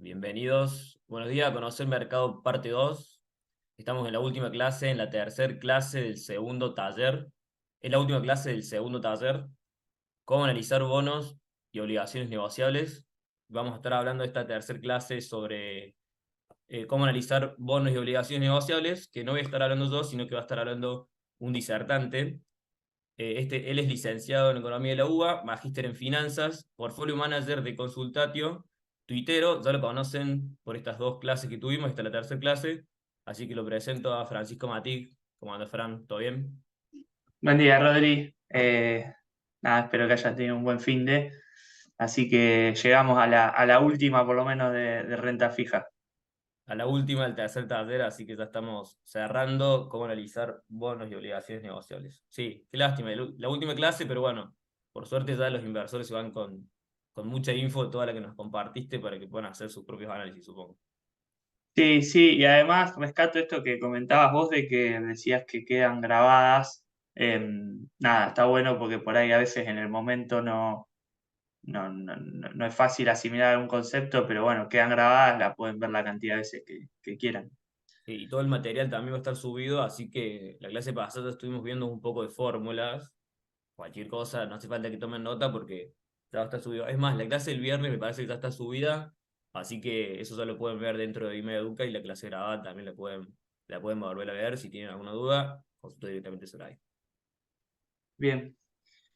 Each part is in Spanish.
Bienvenidos. Buenos días a Conocer Mercado parte 2. Estamos en la última clase, en la tercera clase del segundo taller. Es la última clase del segundo taller. Cómo analizar bonos y obligaciones negociables. Vamos a estar hablando de esta tercera clase sobre cómo analizar bonos y obligaciones negociables, que no voy a estar hablando yo, sino que va a estar hablando un disertante. Él es licenciado en Economía de la UBA, magíster en Finanzas, portfolio manager de Consultatio, tuitero, ya lo conocen por estas dos clases que tuvimos, esta es la tercera clase, así que lo presento a Francisco Matic. ¿Cómo anda, Fran? ¿Todo bien? Buen día, Rodri. Nada, espero que hayas tenido un buen fin de. Así que llegamos a la última, por lo menos, de renta fija. A la última, el tercer taller, así que ya estamos cerrando cómo analizar bonos y obligaciones negociables. Sí, qué lástima, la última clase, pero bueno, por suerte ya los inversores se van con mucha info, toda la que nos compartiste, para que puedan hacer sus propios análisis, supongo. Sí, sí, y además rescato esto que comentabas vos de que decías que quedan grabadas. Nada, está bueno porque por ahí a veces en el momento no es fácil asimilar un concepto, pero bueno, quedan grabadas, la pueden ver la cantidad de veces que quieran. Y todo el material también va a estar subido, así que la clase pasada estuvimos viendo un poco de fórmulas, cualquier cosa, no hace falta que tomen nota porque ya va a estar subido. Es más, la clase del viernes me parece que ya está subida, así que eso ya lo pueden ver dentro de Ime Educa y la clase grabada también la pueden volver a ver si tienen alguna duda, consulta directamente sobre ahí. Bien.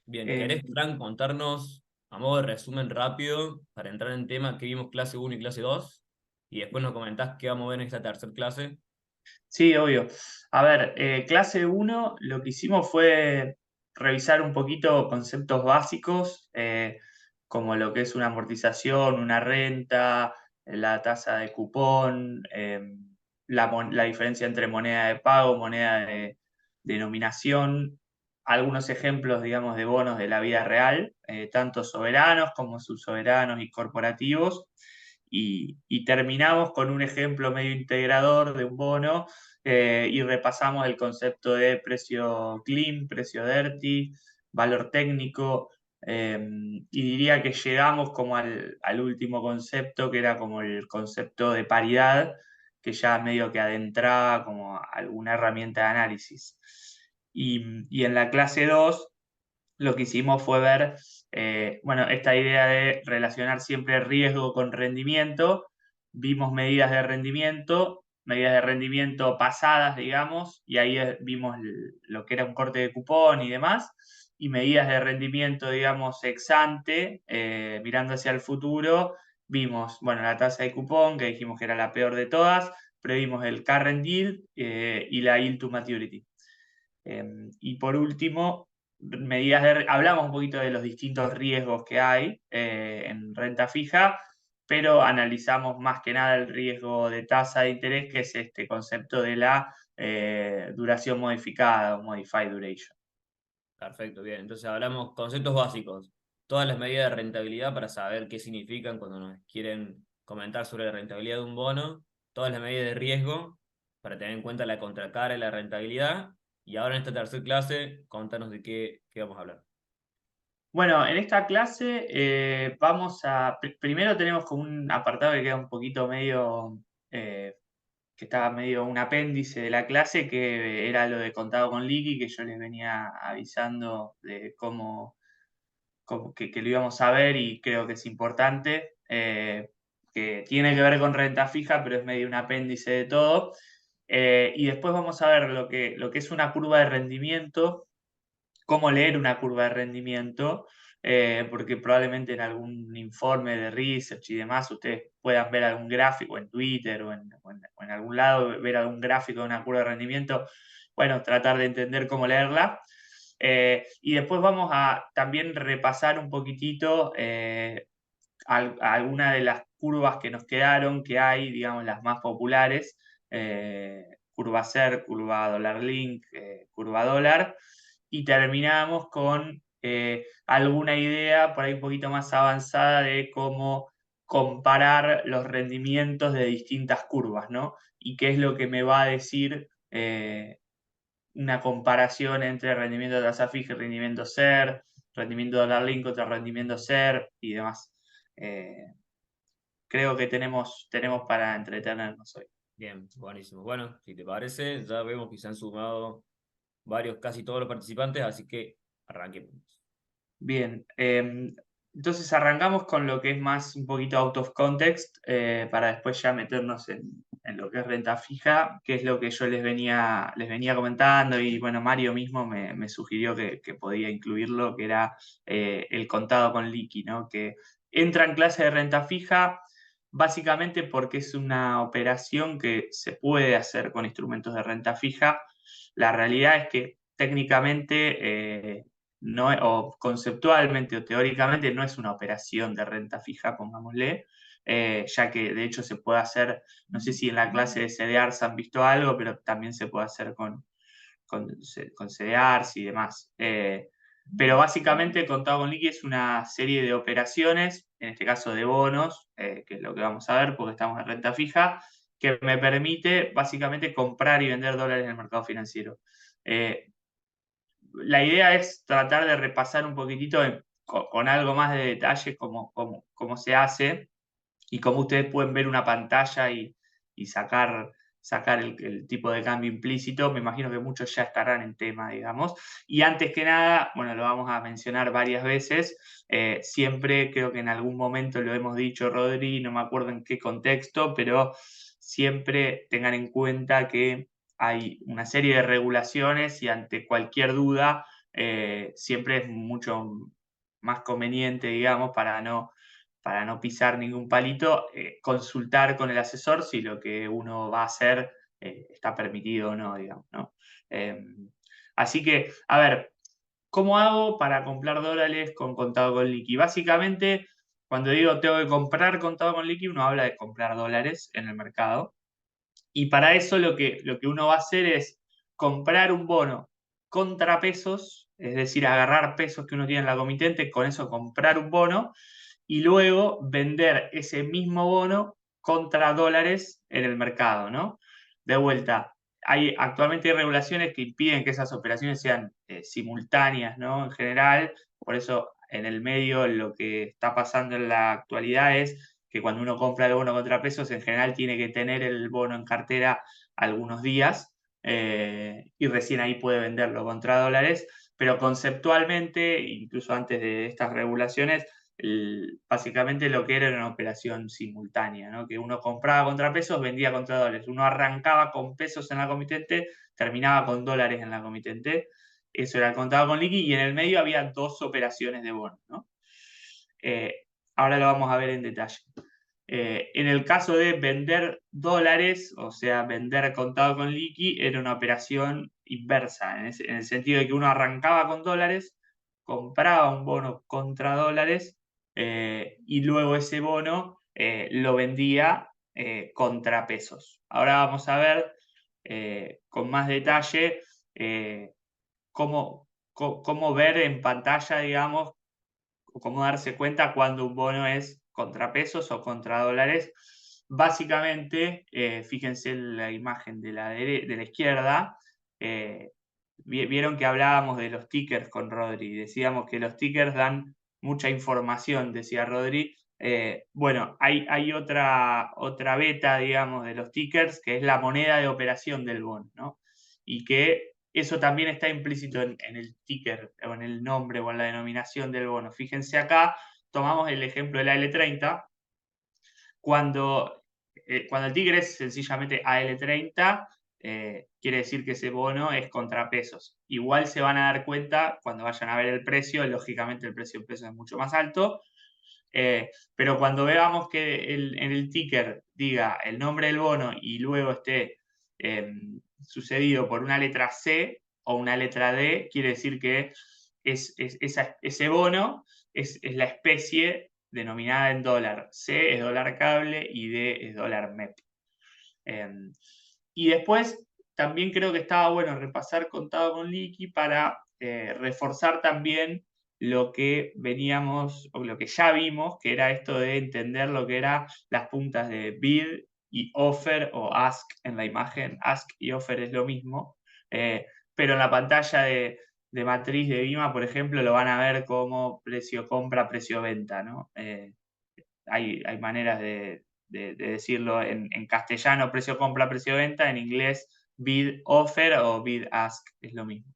Bien, Em, ¿querés, Frank, contarnos a modo de resumen rápido para entrar en tema que vimos clase uno y clase 2 y después nos comentás qué vamos a ver en esta tercera clase? Sí, obvio. A ver, clase uno lo que hicimos fue revisar un poquito conceptos básicos, como lo que es una amortización, una renta, la tasa de cupón, la diferencia entre moneda de pago, moneda de denominación, algunos ejemplos, digamos, de bonos de la vida real, tanto soberanos como subsoberanos y corporativos. Y terminamos con un ejemplo medio integrador de un bono y repasamos el concepto de precio clean, precio dirty, valor técnico, y diría que llegamos como al último concepto, que era como el concepto de paridad, que ya medio que adentraba como alguna herramienta de análisis. Y en la clase 2 lo que hicimos fue ver, bueno, esta idea de relacionar siempre riesgo con rendimiento. Vimos medidas de rendimiento pasadas, digamos, y ahí vimos lo que era un corte de cupón y demás, y medidas de rendimiento, digamos, ex ante, mirando hacia el futuro. Vimos, bueno, la tasa de cupón, que dijimos que era la peor de todas, pero vimos el current yield y la yield to maturity. Y por último, hablamos un poquito de los distintos riesgos que hay en renta fija, pero analizamos más que nada el riesgo de tasa de interés, que es este concepto de la duración modificada o modified duration. Perfecto, bien. Entonces hablamos conceptos básicos. Todas las medidas de rentabilidad para saber qué significan cuando nos quieren comentar sobre la rentabilidad de un bono. Todas las medidas de riesgo para tener en cuenta la contracara y la rentabilidad. Y ahora en esta tercera clase, contanos de qué vamos a hablar. Bueno, en esta clase primero tenemos como un apartado que queda un poquito medio, que estaba medio un apéndice de la clase, que era lo de contado con liqui, que yo les venía avisando de que lo íbamos a ver y creo que es importante, que tiene que ver con renta fija, pero es medio un apéndice de todo. Y después vamos a ver lo que es una curva de rendimiento, cómo leer una curva de rendimiento, porque probablemente en algún informe de research y demás ustedes puedan ver algún gráfico en Twitter o en algún lado, ver algún gráfico de una curva de rendimiento, bueno, tratar de entender cómo leerla. Y después vamos a también repasar un poquitito algunas de las curvas que nos quedaron, que hay, digamos, las más populares, curva CER, curva dólar link, curva dólar, y terminamos con alguna idea por ahí un poquito más avanzada de cómo comparar los rendimientos de distintas curvas, ¿no? Y qué es lo que me va a decir una comparación entre rendimiento de tasa fija y rendimiento CER, rendimiento dólar link contra rendimiento CER y demás. Eh, creo que tenemos para entretenernos hoy. Bien, buenísimo. Bueno, si te parece, ya vemos que se han sumado varios, casi todos los participantes, así que arranquemos. Bien, entonces arrancamos con lo que es más un poquito out of context, para después ya meternos en lo que es renta fija, que es lo que yo les venía comentando, y bueno, Mario mismo me sugirió que podía incluirlo, que era el contado con liqui, ¿no? Que entra en clase de renta fija básicamente porque es una operación que se puede hacer con instrumentos de renta fija. La realidad es que técnicamente no, o conceptualmente o teóricamente no es una operación de renta fija, pongámosle, ya que de hecho se puede hacer, no sé si en la clase de CDRs han visto algo, pero también se puede hacer con CDRs y demás. Pero básicamente el contado con liqui es una serie de operaciones, en este caso de bonos, que es lo que vamos a ver porque estamos en renta fija, que me permite básicamente comprar y vender dólares en el mercado financiero. La idea es tratar de repasar un poquitito con algo más de detalle cómo se hace y cómo ustedes pueden ver una pantalla y sacar el tipo de cambio implícito. Me imagino que muchos ya estarán en tema, digamos. Y antes que nada, bueno, lo vamos a mencionar varias veces. Siempre creo que en algún momento lo hemos dicho, Rodri, no me acuerdo en qué contexto, pero siempre tengan en cuenta que hay una serie de regulaciones y ante cualquier duda siempre es mucho más conveniente, digamos, para no pisar ningún palito, consultar con el asesor si lo que uno va a hacer está permitido o no, digamos, ¿no? Eh, Así que, a ver, ¿cómo hago para comprar dólares con contado con liqui? Básicamente, cuando digo tengo que comprar contado con liqui, uno habla de comprar dólares en el mercado. Y para eso lo que uno va a hacer es comprar un bono contra pesos, es decir, agarrar pesos que uno tiene en la comitente, con eso comprar un bono y luego vender ese mismo bono contra dólares en el mercado, ¿no? De vuelta, actualmente hay regulaciones que impiden que esas operaciones sean simultáneas, ¿no? En general, por eso en el medio lo que está pasando en la actualidad es que cuando uno compra el bono contra pesos, en general tiene que tener el bono en cartera algunos días y recién ahí puede venderlo contra dólares, pero conceptualmente, incluso antes de estas regulaciones, básicamente lo que era una operación simultánea, ¿no? Que uno compraba contra pesos, vendía contra dólares. Uno arrancaba con pesos en la comitente, terminaba con dólares en la comitente. Eso era el contado con liqui y en el medio había dos operaciones de bonos, ¿no? Eh, Ahora lo vamos a ver en detalle. En el caso de vender dólares, o sea, vender contado con liqui, era una operación inversa, en el sentido de que uno arrancaba con dólares, compraba un bono contra dólares y luego ese bono lo vendía contra pesos. Ahora vamos a ver con más detalle cómo ver en pantalla, digamos, o cómo darse cuenta cuando un bono es contra pesos o contra dólares. Básicamente, fíjense en la imagen de la izquierda, vieron que hablábamos de los tickers con Rodri, decíamos que los tickers dan mucha información, decía Rodri. Bueno, hay otra beta, digamos, de los tickers, que es la moneda de operación del bono, ¿no? Y que eso también está implícito en el ticker o en el nombre o en la denominación del bono. Fíjense acá, tomamos el ejemplo de la L30. Cuando el ticker es sencillamente AL30, quiere decir que ese bono es contra pesos. Igual se van a dar cuenta cuando vayan a ver el precio, lógicamente el precio en pesos es mucho más alto, pero cuando veamos que en el ticker diga el nombre del bono y luego esté sucedido por una letra C o una letra D, quiere decir que ese bono es la especie denominada en dólar. C es dólar cable y D es dólar MEP. Y después también creo que estaba bueno repasar contado con liqui para reforzar también lo que veníamos, o lo que ya vimos, que era esto de entender lo que eran las puntas de bid y offer o ask en la imagen. Ask y offer es lo mismo, pero en la pantalla de matriz de Vima, por ejemplo, lo van a ver como precio compra, precio venta, ¿no? hay maneras de decirlo en castellano, precio compra, precio venta, en inglés bid offer o bid ask, es lo mismo.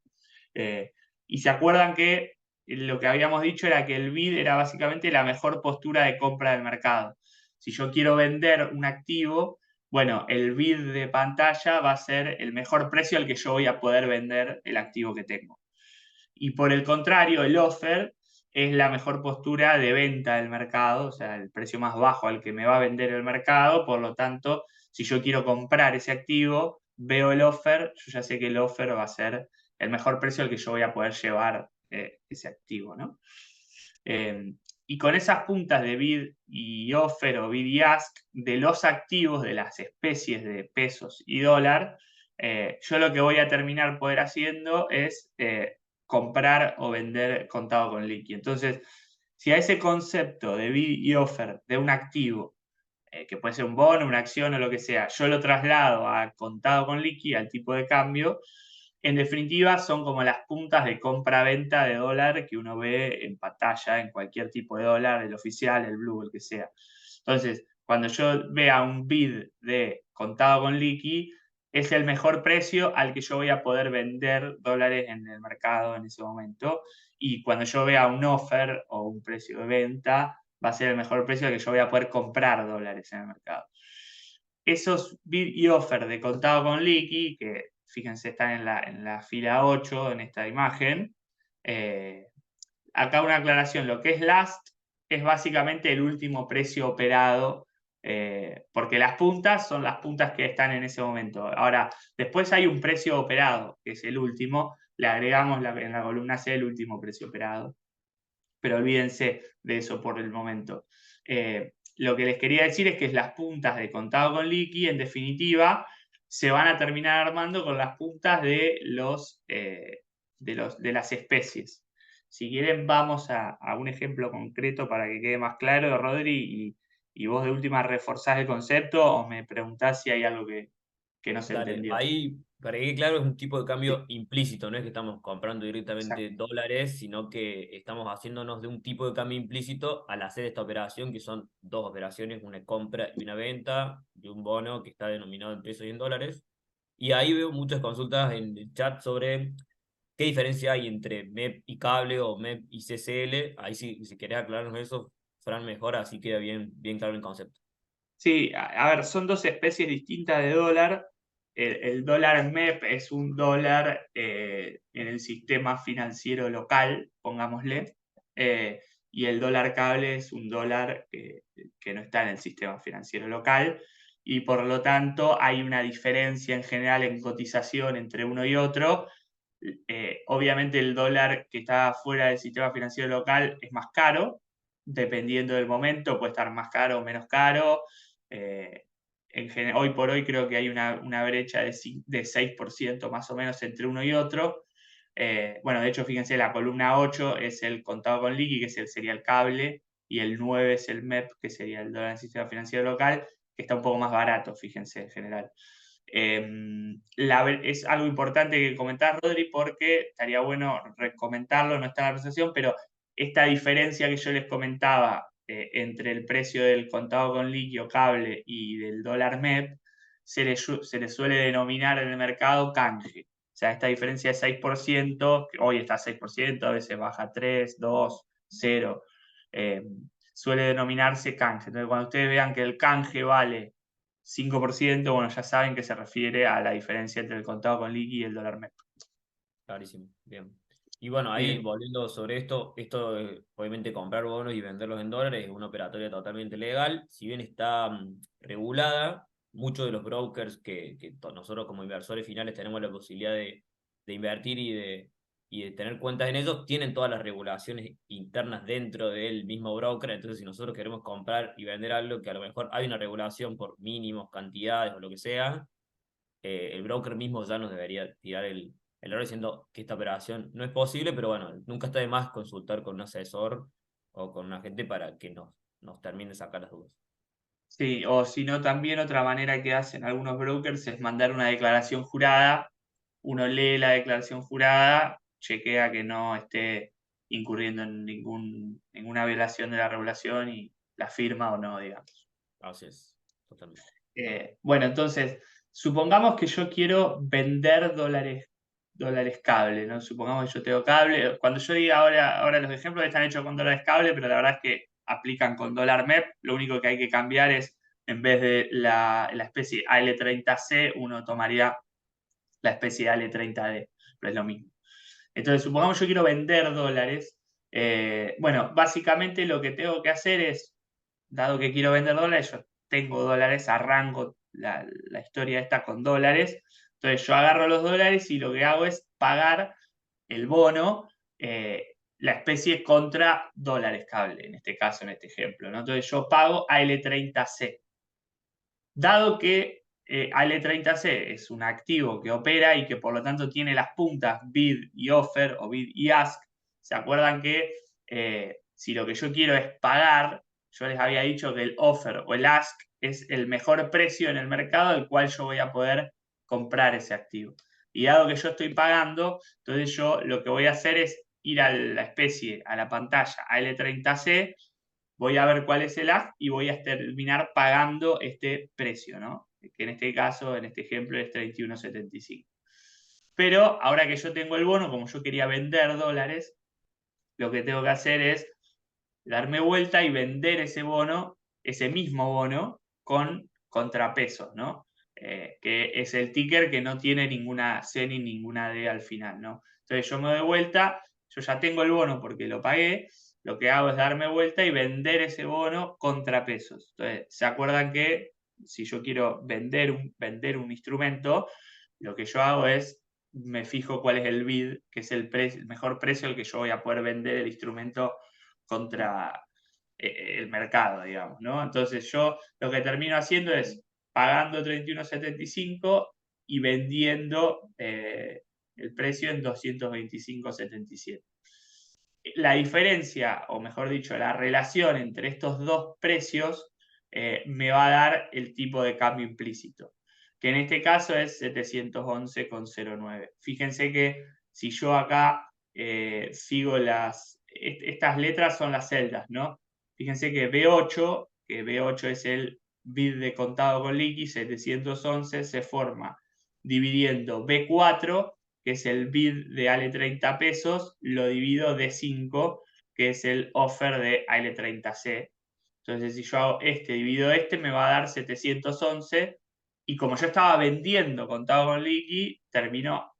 Y se acuerdan que lo que habíamos dicho era que el bid era básicamente la mejor postura de compra del mercado. Si yo quiero vender un activo, bueno, el bid de pantalla va a ser el mejor precio al que yo voy a poder vender el activo que tengo. Y por el contrario, el offer es la mejor postura de venta del mercado, o sea, el precio más bajo al que me va a vender el mercado. Por lo tanto, si yo quiero comprar ese activo, veo el offer, yo ya sé que el offer va a ser el mejor precio al que yo voy a poder llevar ese activo, ¿no? Y con esas puntas de bid y offer o bid y ask de los activos de las especies de pesos y dólar, yo lo que voy a terminar poder haciendo es comprar o vender contado con liqui. Entonces, si a ese concepto de bid y offer de un activo, que puede ser un bono, una acción o lo que sea, yo lo traslado a contado con liqui, al tipo de cambio, en definitiva son como las puntas de compra-venta de dólar que uno ve en pantalla, en cualquier tipo de dólar, el oficial, el blue, el que sea. Entonces, cuando yo vea un bid de contado con liqui, es el mejor precio al que yo voy a poder vender dólares en el mercado en ese momento. Y cuando yo vea un offer o un precio de venta, va a ser el mejor precio al que yo voy a poder comprar dólares en el mercado. Esos bid y offer de contado con liqui, que fíjense están en la fila 8 en esta imagen, acá una aclaración, lo que es last es básicamente el último precio operado, porque las puntas son las puntas que están en ese momento. Ahora, después hay un precio operado, que es el último, le agregamos en la columna C el último precio operado, pero olvídense de eso por el momento. Lo que les quería decir es que las puntas de contado con liqui, en definitiva, se van a terminar armando con las puntas de las especies. Si quieren, vamos a un ejemplo concreto para que quede más claro, Rodri, y vos de última reforzás el concepto o me preguntás si hay algo que no se Dale, entendió. ahí, para que quede claro, es un tipo de Sí, cambio implícito, no es que estamos comprando directamente exacto. dólares, sino que estamos haciéndonos de un tipo de cambio implícito al hacer esta operación, que son dos operaciones, una compra y una venta de un bono que está denominado en pesos y en dólares. Y ahí veo muchas consultas en el chat sobre qué diferencia hay entre MEP y cable o MEP y CCL. Ahí sí, si querés aclararnos eso, Fran, mejor, así queda bien, bien claro el concepto. Sí, a ver, son dos especies distintas de dólar. El dólar MEP es un dólar en el sistema financiero local, pongámosle, y el dólar cable es un dólar que no está en el sistema financiero local, y por lo tanto hay una diferencia en general en cotización entre uno y otro. Obviamente el dólar que está fuera del sistema financiero local es más caro, dependiendo del momento, puede estar más caro o menos caro. Eh, hoy por hoy creo que hay una brecha de 6% más o menos entre uno y otro. Bueno, de hecho, fíjense, la columna 8 es el contado con liqui, sería el cable, y el 9 es el MEP, que sería el dólar en el sistema financiero local, que está un poco más barato, fíjense, en general. Es algo importante que comentar, Rodri, porque estaría bueno comentarlo, no está en la presentación, pero esta diferencia que yo les comentaba entre el precio del contado con liqui o cable y del dólar MEP, se le suele denominar en el mercado canje. O sea, esta diferencia de 6%, que hoy está a 6%, a veces baja a 3, 2, 0, suele denominarse canje. Entonces, cuando ustedes vean que el canje vale 5%, bueno, ya saben que se refiere a la diferencia entre el contado con liqui y el dólar MEP. Clarísimo, bien. Y bueno, ahí Bien. volviendo sobre esto obviamente comprar bonos y venderlos en dólares es una operatoria totalmente legal, si bien está regulada, muchos de los brokers que nosotros como inversores finales tenemos la posibilidad de invertir y de tener cuentas en ellos, tienen todas las regulaciones internas dentro del mismo broker, entonces si nosotros queremos comprar y vender algo que a lo mejor hay una regulación por mínimos, cantidades o lo que sea, el broker mismo ya nos debería tirar el error diciendo que esta operación no es posible, pero bueno, nunca está de más consultar con un asesor o con un agente para que nos termine de sacar las dudas. Sí, o si no, también otra manera que hacen algunos brokers es mandar una declaración jurada. Uno lee la declaración jurada, chequea que no esté incurriendo en ninguna violación de la regulación y la firma o no, digamos. Así es, totalmente. Bueno, entonces, supongamos que yo quiero vender dólares cable, ¿no? Supongamos que yo tengo cable. Cuando yo diga ahora los ejemplos están hechos con dólares cable, pero la verdad es que aplican con dólar MEP. Lo único que hay que cambiar es, en vez de la especie AL30C, uno tomaría la especie AL30D, pero es lo mismo. Entonces, supongamos que yo quiero vender dólares. Bueno, básicamente lo que tengo que hacer es, dado que quiero vender dólares, yo tengo dólares, arranco la historia esta con dólares. Entonces yo agarro los dólares y lo que hago es pagar el bono, la especie contra dólares cable, en este caso, en este ejemplo, ¿no? Entonces yo pago AL30C. Dado que AL30C es un activo que opera y que por lo tanto tiene las puntas bid y offer o bid y ask, ¿se acuerdan que si lo que yo quiero es pagar, yo les había dicho que el offer o el ask es el mejor precio en el mercado al cual yo voy a poder comprar ese activo? Y dado que yo estoy pagando, entonces yo lo que voy a hacer es ir a la especie, a la pantalla AL30C, voy a ver cuál es el ask y voy a terminar pagando este precio, ¿no? Que en este caso, en este ejemplo, es 31,75. Pero ahora que yo tengo el bono, como yo quería vender dólares, lo que tengo que hacer es darme vuelta y vender ese bono, ese mismo bono, con contrapesos, ¿no? Que es el ticker que no tiene ninguna C ni ninguna D al final, ¿no? Entonces yo me doy vuelta, yo ya tengo el bono porque lo pagué, lo que hago es darme vuelta y vender ese bono contra pesos. Entonces, ¿se acuerdan que si yo quiero vender un instrumento, lo que yo hago es, me fijo cuál es el bid, que es el mejor precio al que yo voy a poder vender el instrumento contra el mercado, digamos, ¿no? Entonces yo lo que termino haciendo es pagando 31,75 y vendiendo el precio en 225,77. La diferencia, o mejor dicho, la relación entre estos dos precios me va a dar el tipo de cambio implícito, que en este caso es 711,09. Fíjense que si yo acá sigo estas letras son las celdas, ¿no? Fíjense que B8 es el bid de contado con liqui, 711 se forma dividiendo B4, que es el bid de AL30 pesos, lo divido D5, que es el offer de AL30C. Entonces, si yo hago este dividido este, me va a dar 711. Y como yo estaba vendiendo contado con liqui, termino,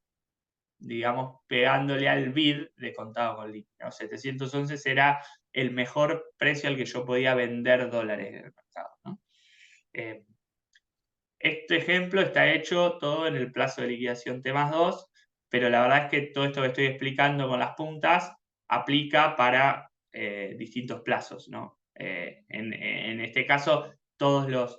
digamos, pegándole al bid de contado con liqui, ¿no? 711 será el mejor precio al que yo podía vender dólares en el mercado, ¿no? Este ejemplo está hecho todo en el plazo de liquidación T+2, pero la verdad es que todo esto que estoy explicando con las puntas aplica para distintos plazos, ¿no? En este caso, todas las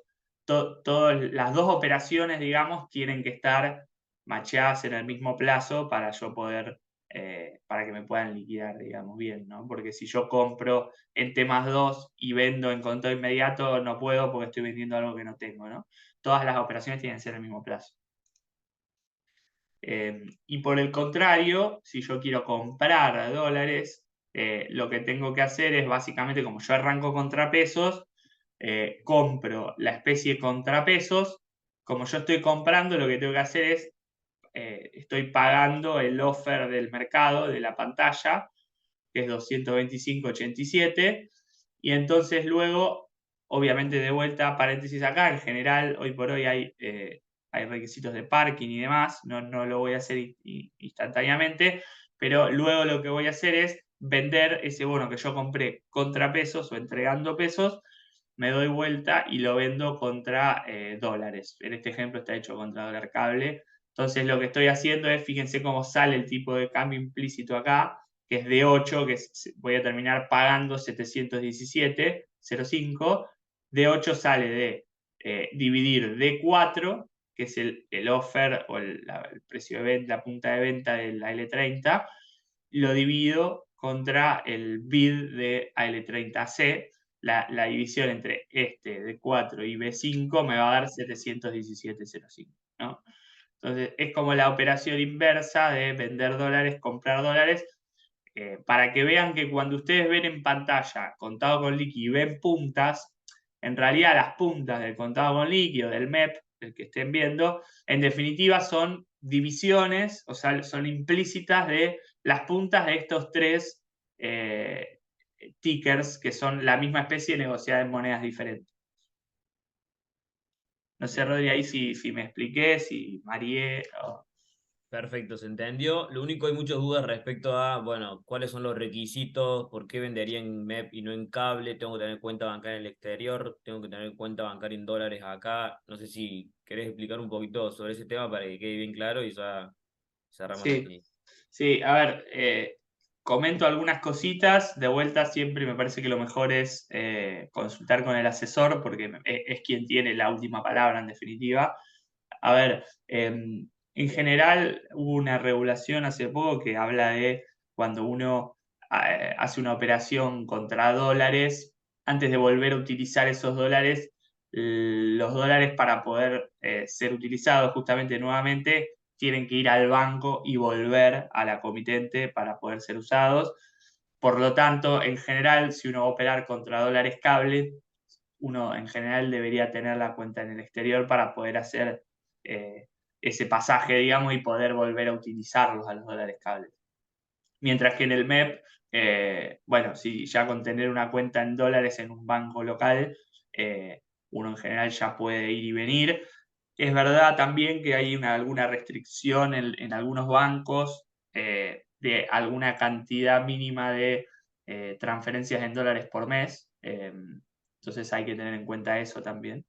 dos operaciones, digamos, tienen que estar macheadas en el mismo plazo para yo poder, para que me puedan liquidar, digamos, bien, ¿no? Porque si yo compro en T+2 y vendo en contado inmediato, no puedo porque estoy vendiendo algo que no tengo, ¿no? Todas las operaciones tienen que ser el mismo plazo. Y por el contrario, si yo quiero comprar dólares, lo que tengo que hacer es básicamente, como yo arranco contrapesos, compro la especie contrapesos. Como yo estoy comprando, lo que tengo que hacer es, estoy pagando el offer del mercado, de la pantalla, que es 225,87, y entonces luego, obviamente de vuelta, paréntesis acá, en general, hoy por hoy hay requisitos de parking y demás, no lo voy a hacer instantáneamente, pero luego lo que voy a hacer es vender ese bono que yo compré contra pesos o entregando pesos, me doy vuelta y lo vendo contra dólares. En este ejemplo está hecho contra dólar cable. Entonces lo que estoy haciendo es, fíjense cómo sale el tipo de cambio implícito acá, que es de 8, que voy a terminar pagando 717,05. De 8 sale de dividir de 4, que es el offer o el precio de venta, la punta de venta de la L30, lo divido contra el bid de AL30C. La división entre este de 4 y B5 me va a dar 717,05, ¿no? Entonces es como la operación inversa de vender dólares, comprar dólares. para que vean que cuando ustedes ven en pantalla contado con liqui y ven puntas, en realidad las puntas del contado con liqui o del MEP, el que estén viendo, en definitiva son divisiones, o sea, son implícitas de las puntas de estos tres tickers que son la misma especie negociada en monedas diferentes. No sé, Bien. Rodri, ahí si me expliqué, si Marié. Perfecto, se entendió. Lo único, hay muchas dudas respecto a, bueno, cuáles son los requisitos, por qué vendería en MEP y no en cable, tengo que tener cuenta bancaria en el exterior, tengo que tener cuenta bancaria en dólares acá. No sé si querés explicar un poquito sobre ese tema para que quede bien claro y ya cerramos la Sí, definición. sí, a ver, comento algunas cositas. De vuelta, siempre me parece que lo mejor es consultar con el asesor, porque es quien tiene la última palabra en definitiva. A ver, en general hubo una regulación hace poco que habla de cuando uno hace una operación contra dólares, antes de volver a utilizar esos dólares, los dólares para poder ser utilizados justamente nuevamente tienen que ir al banco y volver a la comitente para poder ser usados. Por lo tanto, en general, si uno va a operar contra dólares cable, uno en general debería tener la cuenta en el exterior para poder hacer eh, ese pasaje, digamos, y poder volver a utilizarlos a los dólares cables. Mientras que en el MEP, bueno, si ya con tener una cuenta en dólares en un banco local, uno en general ya puede ir y venir. Es verdad también que hay alguna restricción en algunos bancos de alguna cantidad mínima de transferencias en dólares por mes. Entonces hay que tener en cuenta eso también.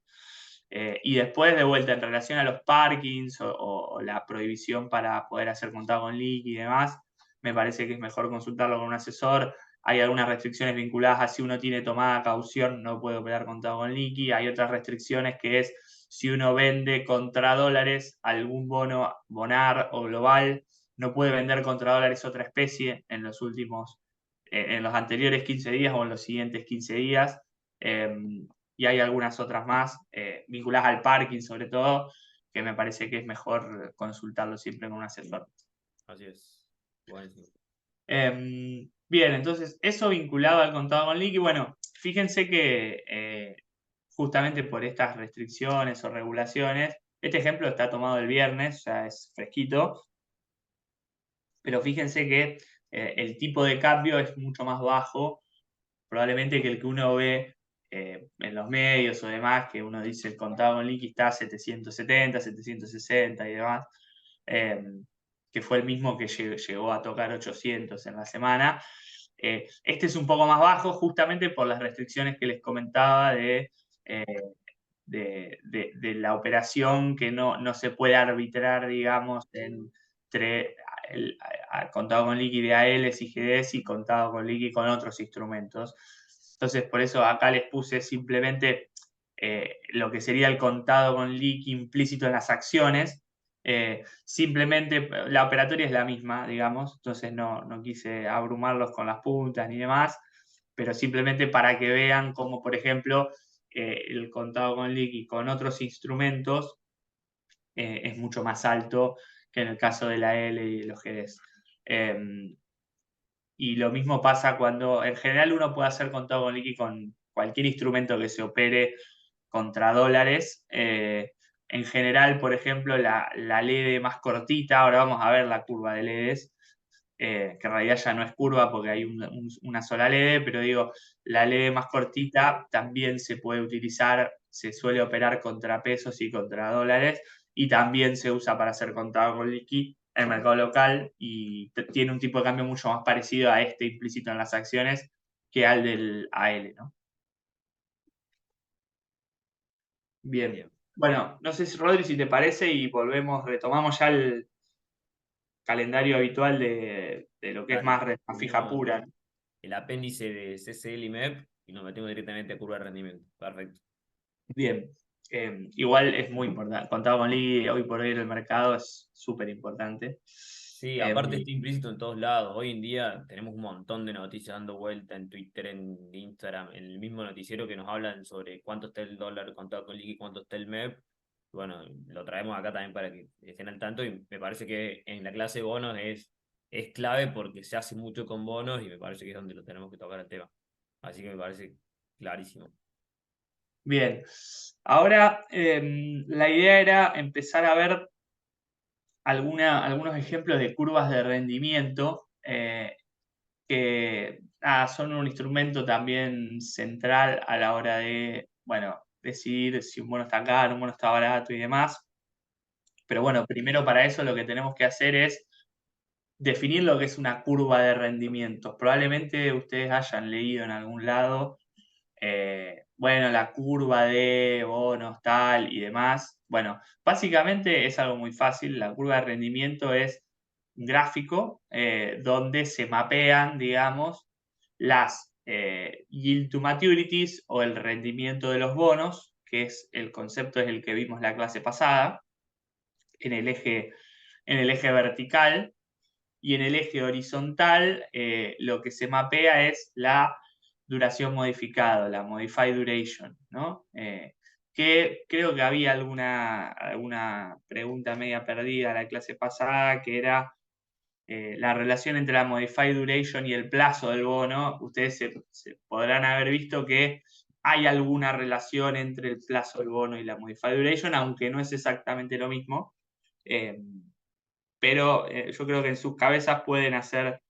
Y después, de vuelta, en relación a los parkings o la prohibición para poder hacer contado con liqui y demás, me parece que es mejor consultarlo con un asesor. Hay algunas restricciones vinculadas a si uno tiene tomada caución, no puede operar contado con liqui. Hay otras restricciones que es si uno vende contra dólares algún bono bonar o global, no puede vender contra dólares otra especie en los últimos, en los anteriores 15 días o en los siguientes 15 días. Y hay algunas otras más vinculadas al parking sobre todo, que me parece que es mejor consultarlo siempre con un asesor. Así es. Buenísimo. Bien, entonces eso vinculado al contado con liqui. Bueno, fíjense que justamente por estas restricciones o regulaciones, este ejemplo está tomado el viernes, ya es fresquito, pero fíjense que el tipo de cambio es mucho más bajo, probablemente que el que uno ve en los medios o demás, que uno dice el contado con liqui está a 770, 760 y demás, eh, que fue el mismo que llegó a tocar 800 en la semana. Este es un poco más bajo justamente por las restricciones que les comentaba eh, de la operación, que no se puede arbitrar, digamos, entre contado con liqui de ALs y GDS y contado con liqui con otros instrumentos. Entonces, por eso acá les puse simplemente lo que sería el contado con liqui implícito en las acciones. Simplemente la operatoria es la misma, digamos, entonces no quise abrumarlos con las puntas ni demás, pero simplemente para que vean cómo, por ejemplo, el contado con liqui con otros instrumentos es mucho más alto que en el caso de la L y de los GDs. Y lo mismo pasa cuando en general uno puede hacer contado con liqui con cualquier instrumento que se opere contra dólares. En general, por ejemplo, la LED más cortita, ahora vamos a ver la curva de LEDs, que en realidad ya no es curva porque hay una sola LED, pero digo, la LED más cortita también se puede utilizar, se suele operar contra pesos y contra dólares, y también se usa para hacer contado con liqui en el mercado local y tiene un tipo de cambio mucho más parecido a este implícito en las acciones que al del AL, ¿no? Bien. Bien. Bueno, no sé si Rodri, si te parece, y volvemos, retomamos ya el calendario habitual de lo que es Dale. más renta fija Tenemos pura. el apéndice de CCL y MEP y nos metemos directamente a curva de rendimiento. Perfecto. Bien. Igual es muy importante. Contado con Lee, hoy por hoy en el mercado es súper importante. Sí, aparte está implícito en todos lados. Hoy en día tenemos un montón de noticias dando vuelta en Twitter, en Instagram, en el mismo noticiero que nos hablan sobre cuánto está el dólar contado con liqui, cuánto está el MEP. Bueno, lo traemos acá también para que estén al tanto y me parece que en la clase de bonos es es clave porque se hace mucho con bonos y me parece que es donde lo tenemos que tocar el tema. Así que me parece clarísimo. Bien, ahora la idea era empezar a ver algunos ejemplos de curvas de rendimiento que son un instrumento también central a la hora de, bueno, decidir si un bono está caro, un bono está barato y demás. Pero bueno, primero para eso lo que tenemos que hacer es definir lo que es una curva de rendimientos. Probablemente ustedes hayan leído en algún lado, bueno, la curva de bonos tal y demás. Bueno, básicamente es algo muy fácil. La curva de rendimiento es un gráfico donde se mapean, digamos, las yield to maturities o el rendimiento de los bonos, que es el concepto es el que vimos la clase pasada, en en el eje vertical, y en el eje horizontal lo que se mapea es la duración modificada, la modified duration, ¿no? Que creo que había alguna pregunta media perdida la clase pasada, que era la relación entre la modified duration y el plazo del bono. Ustedes se podrán haber visto que hay alguna relación entre el plazo del bono y la modified duration, aunque no es exactamente lo mismo. Eh, pero yo creo que en sus cabezas pueden hacer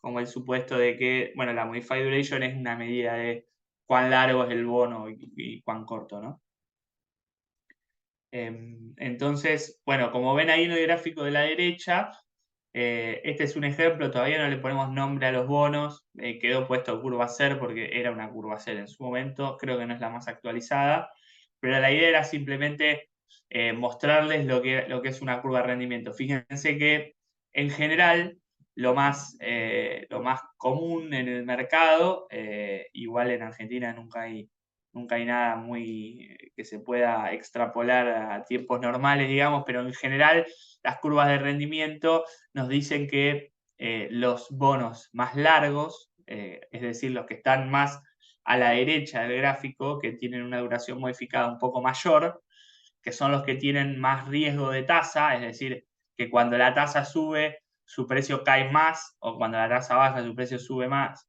como el supuesto de que, bueno, la modified duration es una medida de cuán largo es el bono y cuán corto, ¿no? Entonces, bueno, como ven ahí en el gráfico de la derecha, este es un ejemplo, todavía no le ponemos nombre a los bonos, quedó puesto curva CER porque era una curva CER en su momento, creo que no es la más actualizada, pero la idea era simplemente mostrarles lo que es una curva de rendimiento. Fíjense que en general lo más común en el mercado, igual en Argentina nunca hay nada muy que se pueda extrapolar a tiempos normales, digamos, pero en general las curvas de rendimiento nos dicen que los bonos más largos, es decir, los que están más a la derecha del gráfico, que tienen una duración modificada un poco mayor, que son los que tienen más riesgo de tasa, es decir, que cuando la tasa sube, su precio cae más, o cuando la tasa baja, su precio sube más.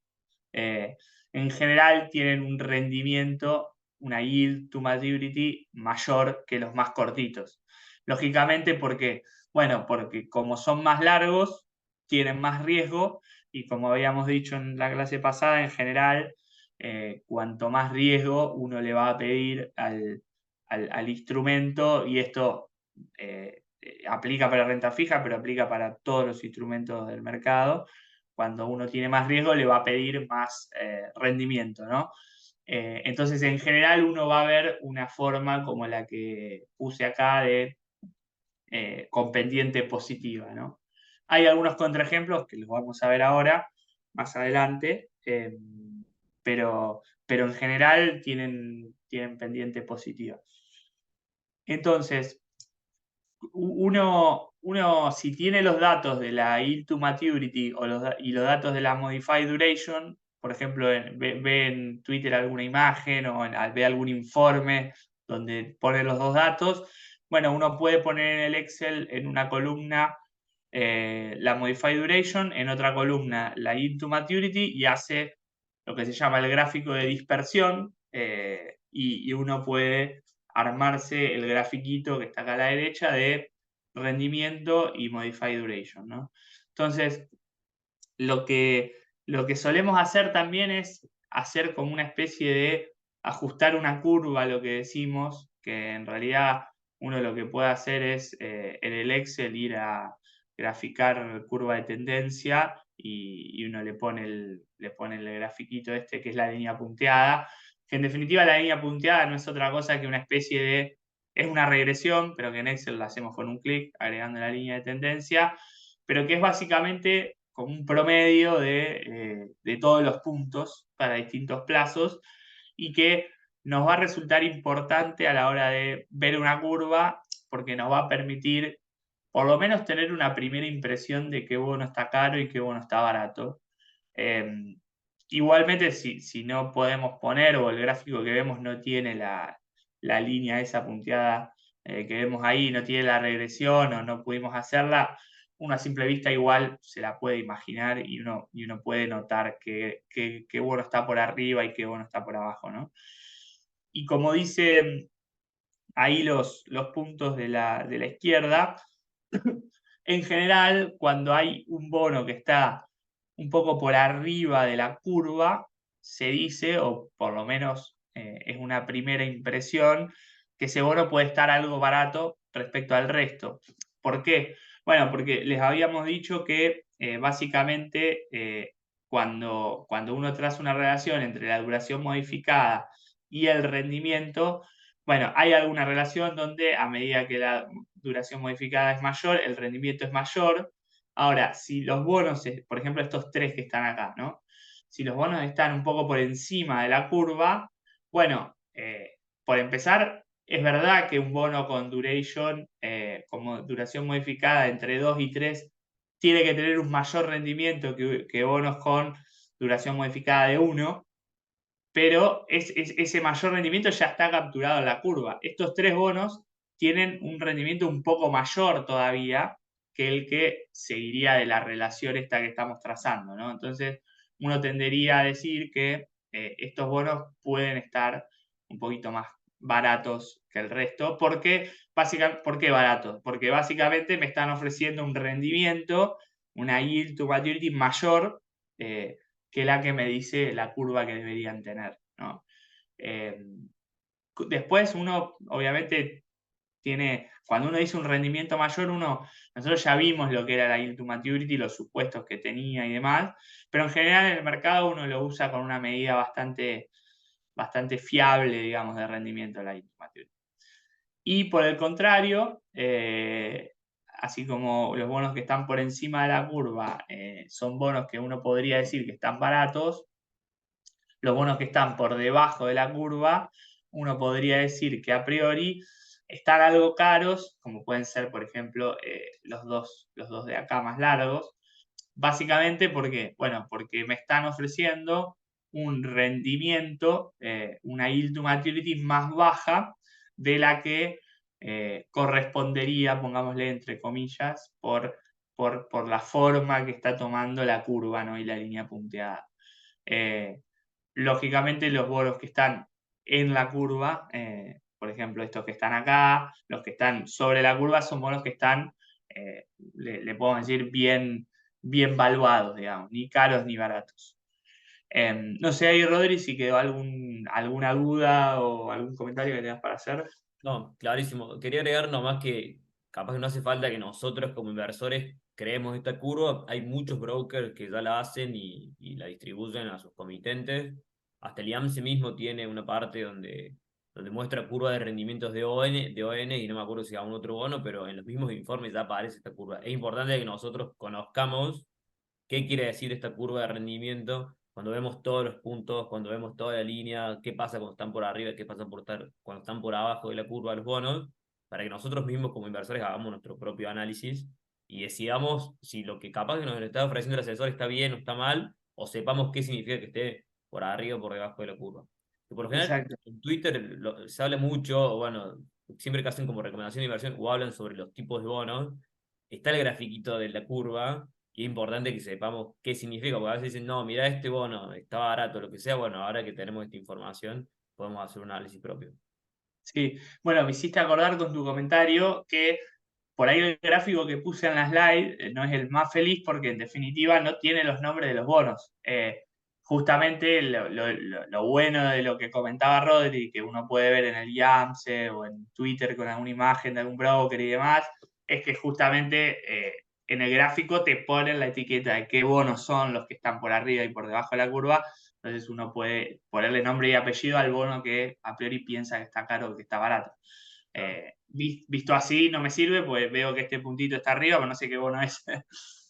Eh, en general tienen un rendimiento, una yield to maturity mayor que los más cortitos. Lógicamente, ¿por qué? Bueno, porque como son más largos, tienen más riesgo y como habíamos dicho en la clase pasada, en general, cuanto más riesgo uno le va a pedir al instrumento, y esto aplica para renta fija, pero aplica para todos los instrumentos del mercado. Cuando uno tiene más riesgo, le va a pedir más rendimiento, ¿no? Entonces, en general, uno va a ver una forma como la que puse acá de con pendiente positiva, ¿no? Hay algunos contraejemplos que los vamos a ver ahora, más adelante, pero en general tienen pendiente positiva. Entonces, uno si tiene los datos de la yield to maturity y los datos de la modified duration, por ejemplo, ve en Twitter alguna imagen o ve algún informe donde pone los dos datos, bueno, uno puede poner en el Excel en una columna la modified duration, en otra columna la yield to maturity y hace lo que se llama el gráfico de dispersión y uno puede armarse el grafiquito que está acá a la derecha de rendimiento y modified duration, ¿no? Entonces, lo que, lo que solemos hacer también es hacer como una especie de ajustar una curva, lo que decimos, que en realidad uno lo que puede hacer es en el Excel ir a graficar curva de tendencia y uno le pone el grafiquito este que es la línea punteada, que en definitiva la línea punteada no es otra cosa que una especie de, es una regresión, pero que en Excel la hacemos con un clic agregando la línea de tendencia, pero que es básicamente como un promedio de todos los puntos para distintos plazos y que nos va a resultar importante a la hora de ver una curva porque nos va a permitir por lo menos tener una primera impresión de qué bono está caro y qué bono está barato. Igualmente, si no podemos poner o el gráfico que vemos no tiene la línea esa punteada que vemos ahí, no tiene la regresión o no pudimos hacerla, uno a simple vista igual se la puede imaginar y uno puede notar qué bono está por arriba y qué bono está por abajo, ¿no? Y como dicen ahí los puntos de la izquierda, en general, cuando hay un bono que está un poco por arriba de la curva, se dice, o por lo menos es una primera impresión, que ese bono puede estar algo barato respecto al resto. ¿Por qué? Bueno, porque les habíamos dicho que básicamente cuando uno traza una relación entre la duración modificada y el rendimiento, bueno, hay alguna relación donde a medida que la duración modificada es mayor, el rendimiento es mayor. Ahora, si los bonos, por ejemplo, estos tres que están acá, ¿no? Si los bonos están un poco por encima de la curva, bueno, por empezar, es verdad que un bono con duration, como duración modificada entre 2 y 3, tiene que tener un mayor rendimiento que bonos con duración modificada de 1, pero ese mayor rendimiento ya está capturado en la curva. Estos tres bonos tienen un rendimiento un poco mayor todavía que el que seguiría de la relación esta que estamos trazando, ¿no? Entonces, uno tendería a decir que estos bonos pueden estar un poquito más baratos que el resto. ¿Por qué baratos? Porque básicamente me están ofreciendo un rendimiento, una yield to maturity mayor, que la que me dice la curva que deberían tener, ¿no? Después uno, obviamente, cuando uno dice un rendimiento mayor, nosotros ya vimos lo que era la yield to maturity, los supuestos que tenía y demás, pero en general en el mercado uno lo usa con una medida bastante fiable, digamos, de rendimiento de la yield to maturity. Y por el contrario, así como los bonos que están por encima de la curva son bonos que uno podría decir que están baratos, los bonos que están por debajo de la curva, uno podría decir que a priori están algo caros, como pueden ser, por ejemplo, los dos de acá más largos. Básicamente, ¿por qué? Bueno, porque me están ofreciendo un rendimiento, una yield to maturity más baja de la que correspondería, pongámosle entre comillas, por la forma que está tomando la curva, ¿no? Y la línea punteada. Lógicamente los bonos que están en la curva, por ejemplo, estos que están acá, los que están sobre la curva, son bonos que están, le podemos decir, bien valuados, digamos, ni caros ni baratos. No sé ahí, Rodri, si quedó alguna duda o algún comentario que tengas para hacer. No, clarísimo. Quería agregar nomás que capaz que no hace falta que nosotros como inversores creemos esta curva. Hay muchos brokers que ya la hacen y la distribuyen a sus comitentes. Hasta el IAMSE mismo tiene una parte donde muestra curva de rendimientos de ON y no me acuerdo si a un otro bono, pero en los mismos informes ya aparece esta curva. Es importante que nosotros conozcamos qué quiere decir esta curva de rendimiento cuando vemos todos los puntos, cuando vemos toda la línea, qué pasa cuando están por arriba, qué pasa cuando están por abajo de la curva de los bonos, para que nosotros mismos como inversores hagamos nuestro propio análisis y decidamos si lo que capaz que nos está ofreciendo el asesor está bien o está mal, o sepamos qué significa que esté por arriba o por debajo de la curva. Que por lo general Exacto. en Twitter se habla mucho, bueno, siempre que hacen como recomendación de inversión o hablan sobre los tipos de bonos, está el grafiquito de la curva y es importante que sepamos qué significa, porque a veces dicen, no, mira, este bono está barato, lo que sea. Bueno, ahora que tenemos esta información, podemos hacer un análisis propio. Sí, bueno, me hiciste acordar con tu comentario que por ahí el gráfico que puse en la slide no es el más feliz porque en definitiva no tiene los nombres de los bonos. Justamente lo bueno de lo que comentaba Rodri, que uno puede ver en el YAMSE o en Twitter con alguna imagen de algún broker y demás, es que justamente en el gráfico te ponen la etiqueta de qué bonos son los que están por arriba y por debajo de la curva. Entonces uno puede ponerle nombre y apellido al bono que a priori piensa que está caro o que está barato. Claro. Visto así no me sirve, pues veo que este puntito está arriba, pero no sé qué bono es.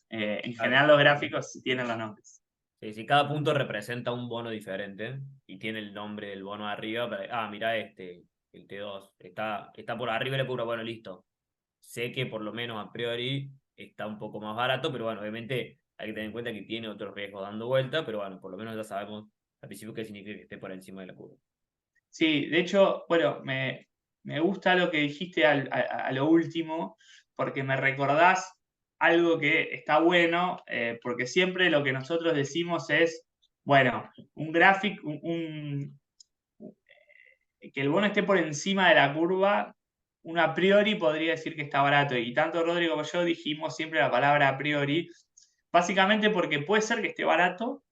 En Claro. general los gráficos sí tienen los nombres. Sí, si cada punto representa un bono diferente y tiene el nombre del bono arriba, mira este, el T2, está por arriba de la curva, bueno, listo. Sé que por lo menos a priori está un poco más barato, pero bueno, obviamente hay que tener en cuenta que tiene otros riesgos dando vuelta, pero bueno, por lo menos ya sabemos al principio qué significa que esté por encima de la curva. Sí, de hecho, bueno, me gusta lo que dijiste a lo último, porque me recordás algo que está bueno, porque siempre lo que nosotros decimos es, bueno, un gráfico, que el bono esté por encima de la curva, uno a priori podría decir que está barato. Y tanto Rodrigo como yo dijimos siempre la palabra a priori, básicamente porque puede ser que esté barato,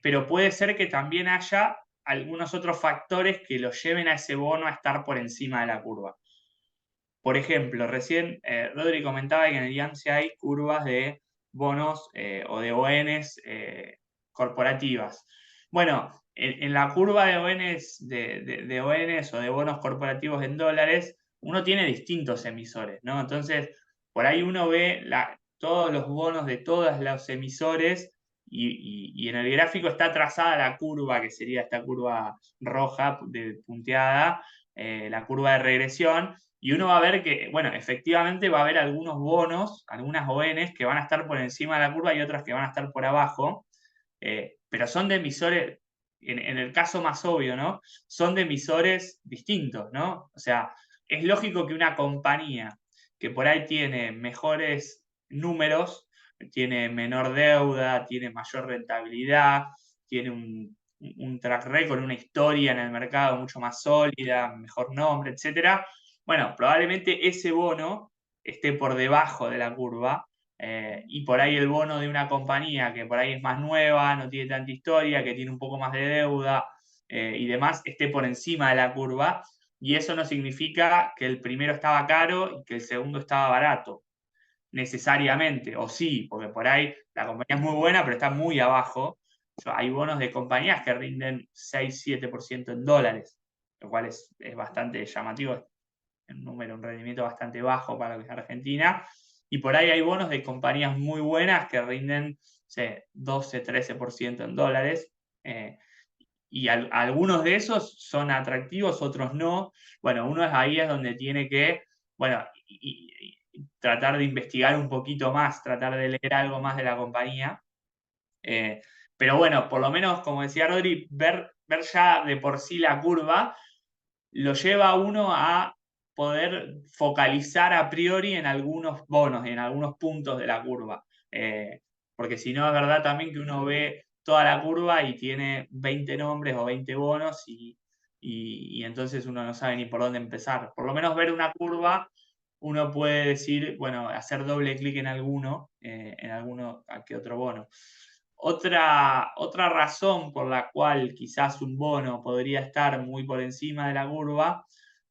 pero puede ser que también haya algunos otros factores que lo lleven a ese bono a estar por encima de la curva. Por ejemplo, recién Rodri comentaba que en el IAMSE hay curvas de bonos o de ONs corporativas. Bueno, en la curva de ONs, de ONs o de bonos corporativos en dólares, uno tiene distintos emisores, ¿no? Entonces, por ahí uno ve todos los bonos de todos los emisores y en el gráfico está trazada la curva, que sería esta curva roja punteada, la curva de regresión, y uno va a ver que, bueno, efectivamente va a haber algunos bonos, algunas ONs que van a estar por encima de la curva y otras que van a estar por abajo, pero son de emisores, en el caso más obvio, ¿no? Son de emisores distintos, ¿no? O sea, es lógico que una compañía que por ahí tiene mejores números, tiene menor deuda, tiene mayor rentabilidad, tiene un track record, una historia en el mercado mucho más sólida, mejor nombre, etcétera. Bueno, probablemente ese bono esté por debajo de la curva, y por ahí el bono de una compañía que por ahí es más nueva, no tiene tanta historia, que tiene un poco más de deuda y demás, esté por encima de la curva. Y eso no significa que el primero estaba caro y que el segundo estaba barato, necesariamente. O sí, porque por ahí la compañía es muy buena, pero está muy abajo. Hay bonos de compañías que rinden 6-7% en dólares, lo cual es bastante llamativo, un rendimiento bastante bajo para lo que es Argentina. Y por ahí hay bonos de compañías muy buenas que rinden, sé, 12-13% en dólares. Y algunos de esos son atractivos, otros no. Bueno, ahí es donde tiene que, bueno, tratar de investigar un poquito más, tratar de leer algo más de la compañía. Pero bueno, por lo menos, como decía Rodri, ver ya de por sí la curva lo lleva a uno a poder focalizar a priori en algunos bonos, en algunos puntos de la curva. Porque si no, es verdad también que uno ve toda la curva y tiene 20 nombres o 20 bonos y entonces uno no sabe ni por dónde empezar. Por lo menos ver una curva, uno puede decir, bueno, hacer doble clic en alguno que otro bono. Otra razón por la cual quizás un bono podría estar muy por encima de la curva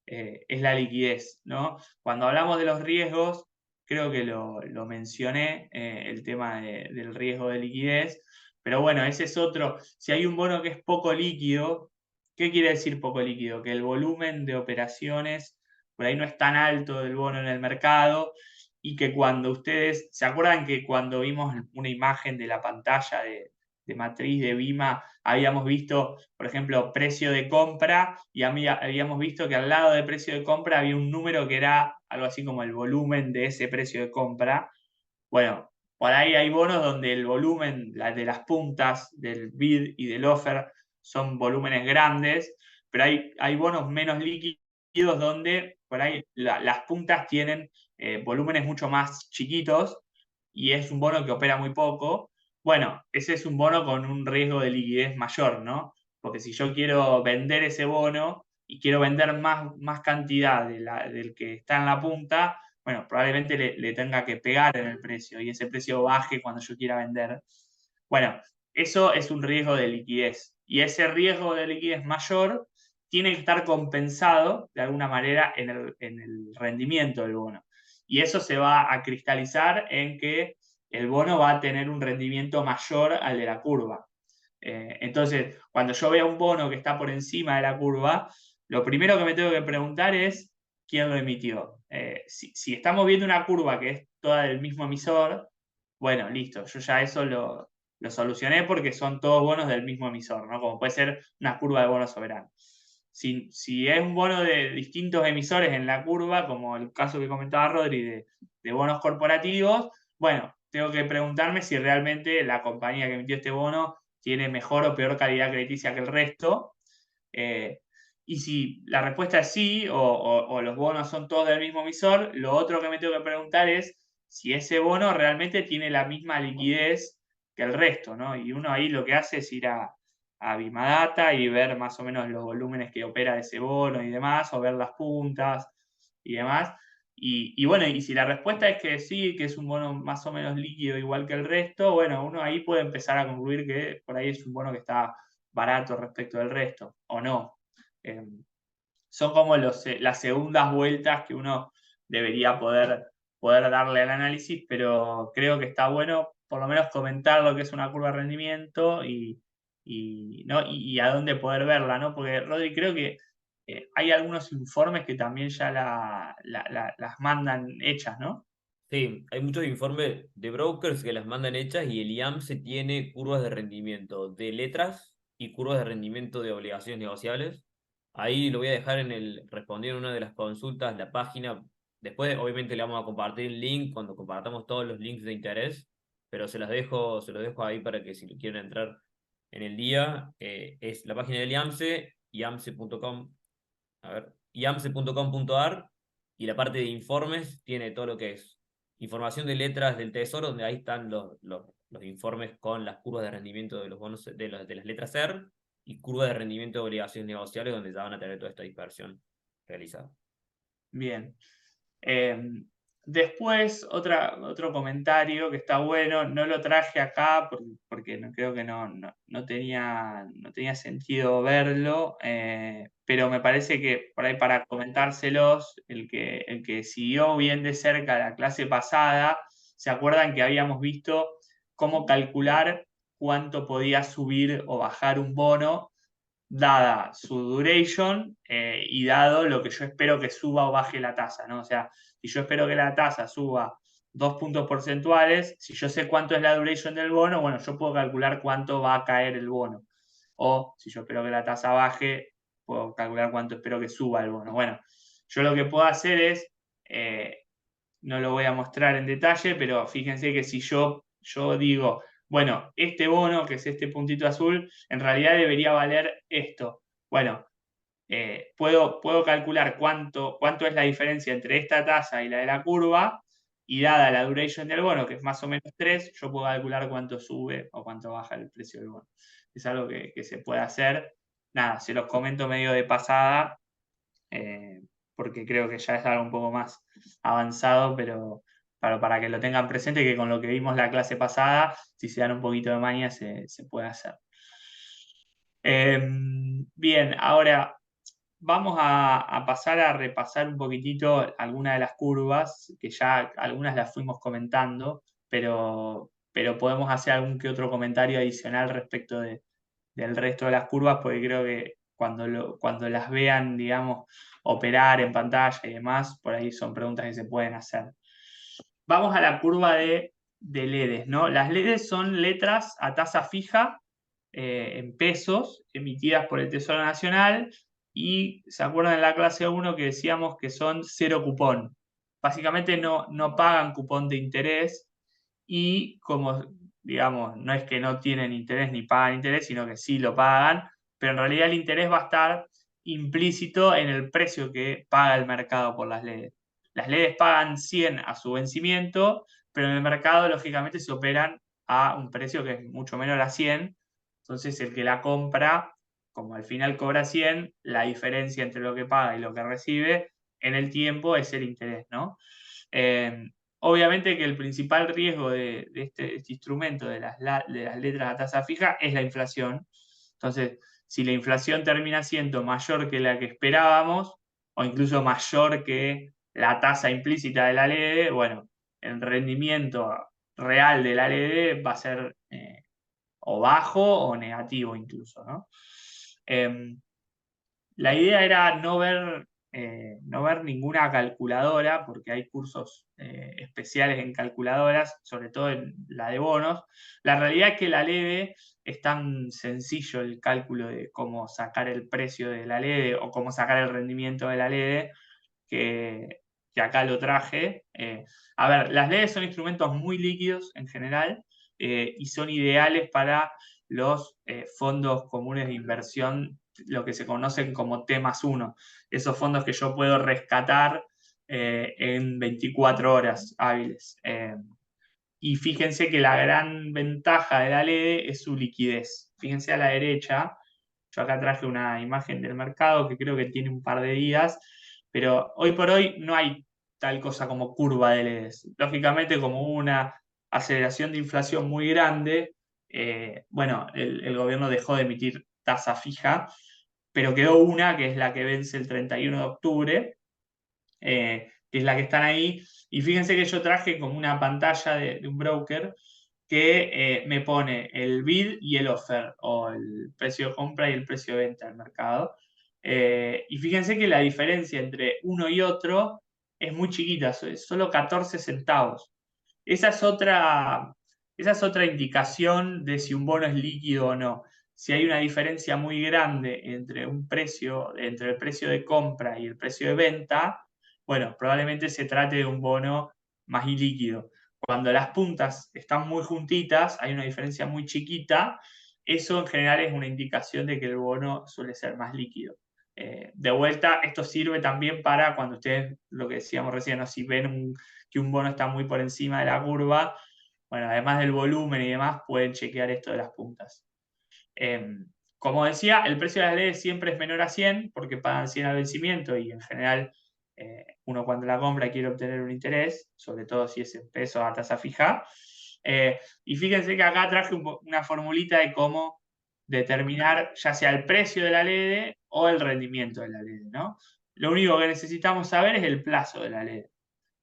es la liquidez, ¿no? Cuando hablamos de los riesgos, creo que lo mencioné, el tema del riesgo de liquidez, pero bueno, ese es otro. Si hay un bono que es poco líquido, ¿qué quiere decir poco líquido? Que el volumen de operaciones por ahí no es tan alto del bono en el mercado y que cuando ustedes, ¿se acuerdan que cuando vimos una imagen de la pantalla de matriz de Vima, habíamos visto, por ejemplo, precio de compra y habíamos visto que al lado de precio de compra había un número que era algo así como el volumen de ese precio de compra? Bueno, por ahí hay bonos donde el volumen de las puntas del bid y del offer son volúmenes grandes, pero hay bonos menos líquidos donde por ahí las puntas tienen volúmenes mucho más chiquitos y es un bono que opera muy poco. Bueno, ese es un bono con un riesgo de liquidez mayor, ¿no? Porque si yo quiero vender ese bono y quiero vender más cantidad del que está en la punta, bueno, probablemente le tenga que pegar en el precio y ese precio baje cuando yo quiera vender. Bueno, eso es un riesgo de liquidez y ese riesgo de liquidez mayor tiene que estar compensado de alguna manera en el rendimiento del bono. Y eso se va a cristalizar en que el bono va a tener un rendimiento mayor al de la curva. Entonces, cuando yo veo un bono que está por encima de la curva, lo primero que me tengo que preguntar es quién lo emitió. Si estamos viendo una curva que es toda del mismo emisor, bueno, listo, yo ya eso lo solucioné porque son todos bonos del mismo emisor, ¿no? Como puede ser una curva de bonos soberanos. Si es un bono de distintos emisores en la curva, como el caso que comentaba Rodri de bonos corporativos, bueno, tengo que preguntarme si realmente la compañía que emitió este bono tiene mejor o peor calidad crediticia que el resto. Eh, y si la respuesta es sí, o los bonos son todos del mismo emisor, lo otro que me tengo que preguntar es si ese bono realmente tiene la misma liquidez que el resto, ¿no? Y uno ahí lo que hace es ir a Bimadata y ver más o menos los volúmenes que opera ese bono y demás, o ver las puntas y demás. Y bueno, y si la respuesta es que sí, que es un bono más o menos líquido igual que el resto, bueno, uno ahí puede empezar a concluir que por ahí es un bono que está barato respecto del resto, o no. Son como las segundas vueltas que uno debería poder darle al análisis, pero creo que está bueno por lo menos comentar lo que es una curva de rendimiento ¿no? y a dónde poder verla, ¿no? Porque, Rodri, creo que hay algunos informes que también ya las mandan hechas, ¿no? Sí, hay muchos informes de brokers que las mandan hechas y el IAMSE tiene curvas de rendimiento de letras y curvas de rendimiento de obligaciones negociables. Ahí lo voy a dejar respondiendo en una de las consultas, la página. Después, obviamente, le vamos a compartir el link cuando compartamos todos los links de interés, pero se los dejo ahí para que si quieren entrar en el día, es la página del IAMSE, iamse.com, a ver, iamse.com.ar, y la parte de informes tiene todo lo que es información de letras del Tesoro, donde ahí están los informes con las curvas de rendimiento de los bonos de las letras ER y curvas de rendimiento de obligaciones negociables, donde ya van a tener toda esta dispersión realizada. Bien. Eh, Después, otro comentario que está bueno, no lo traje acá porque no, creo que no tenía sentido verlo, pero me parece que por ahí para comentárselos, el que siguió bien de cerca la clase pasada, se acuerdan que habíamos visto cómo calcular cuánto podía subir o bajar un bono dada su duration y dado lo que yo espero que suba o baje la tasa, ¿no? O sea, si yo espero que la tasa suba 2 puntos porcentuales, si yo sé cuánto es la duration del bono, bueno, yo puedo calcular cuánto va a caer el bono. O si yo espero que la tasa baje, puedo calcular cuánto espero que suba el bono. Bueno, yo lo que puedo hacer es, no lo voy a mostrar en detalle, pero fíjense que si yo digo, bueno, este bono, que es este puntito azul, en realidad debería valer esto. Bueno, puedo calcular cuánto es la diferencia entre esta tasa y la de la curva, y dada la duration del bono, que es más o menos 3, yo puedo calcular cuánto sube o cuánto baja el precio del bono. Es algo que se puede hacer. Nada, se los comento medio de pasada, porque creo que ya es algo un poco más avanzado, pero para que lo tengan presente, que con lo que vimos la clase pasada, si se dan un poquito de maña, se puede hacer. Bien, ahora vamos a pasar a repasar un poquitito algunas de las curvas, que ya algunas las fuimos comentando, pero podemos hacer algún que otro comentario adicional respecto del resto de las curvas, porque creo que cuando las vean, digamos, operar en pantalla y demás, por ahí son preguntas que se pueden hacer. Vamos a la curva de LEDs, ¿no? Las LEDs son letras a tasa fija en pesos emitidas por el Tesoro Nacional, y se acuerdan en la clase 1 que decíamos que son cero cupón. Básicamente no pagan cupón de interés, y como, digamos, no es que no tienen interés ni pagan interés, sino que sí lo pagan, pero en realidad el interés va a estar implícito en el precio que paga el mercado por las LEDs. Las LEDs pagan 100 a su vencimiento, pero en el mercado lógicamente se operan a un precio que es mucho menor a 100. Entonces el que la compra, como al final cobra 100, la diferencia entre lo que paga y lo que recibe en el tiempo es el interés, ¿no? Obviamente que el principal riesgo de este instrumento de de las letras a tasa fija es la inflación. Entonces, si la inflación termina siendo mayor que la que esperábamos, o incluso mayor que la tasa implícita de la LED, bueno, el rendimiento real de la LED va a ser o bajo o negativo incluso, ¿no? La idea era no ver ninguna calculadora, porque hay cursos especiales en calculadoras, sobre todo en la de bonos. La realidad es que la LEDE es tan sencillo el cálculo de cómo sacar el precio de la LEDE o cómo sacar el rendimiento de la LEDE, que acá lo traje. A ver, las LEDs son instrumentos muy líquidos en general, y son ideales para los fondos comunes de inversión, lo que se conocen como T+1, esos fondos que yo puedo rescatar en 24 horas hábiles. Y fíjense que la gran ventaja de la LED es su liquidez. Fíjense a la derecha, yo acá traje una imagen del mercado que creo que tiene un par de días, pero hoy por hoy no hay tal cosa como curva de LEDs. Lógicamente, como hubo una aceleración de inflación muy grande, bueno, el gobierno dejó de emitir tasa fija, pero quedó una que es la que vence el 31 de octubre, que es la que están ahí. Y fíjense que yo traje como una pantalla de un broker que me pone el bid y el offer, o el precio de compra y el precio de venta del mercado. Y fíjense que la diferencia entre uno y otro es muy chiquita, es solo 14 centavos. Esa es esa es otra indicación de si un bono es líquido o no. Si hay una diferencia muy grande entre un precio, entre el precio de compra y el precio de venta, bueno, probablemente se trate de un bono más ilíquido. Cuando las puntas están muy juntitas, hay una diferencia muy chiquita, eso en general es una indicación de que el bono suele ser más líquido. De vuelta, esto sirve también para cuando ustedes, lo que decíamos recién, ¿no? Si ven que un bono está muy por encima de la curva, bueno, además del volumen y demás, pueden chequear esto de las puntas. Eh, Como decía, el precio de las leyes siempre es menor a 100 porque pagan 100 al vencimiento y en general uno cuando la compra quiere obtener un interés, sobre todo si es en pesos a tasa fija. Y fíjense que acá traje una formulita de cómo determinar ya sea el precio de la LED o el rendimiento de la LED, ¿no? Lo único que necesitamos saber es el plazo de la LED.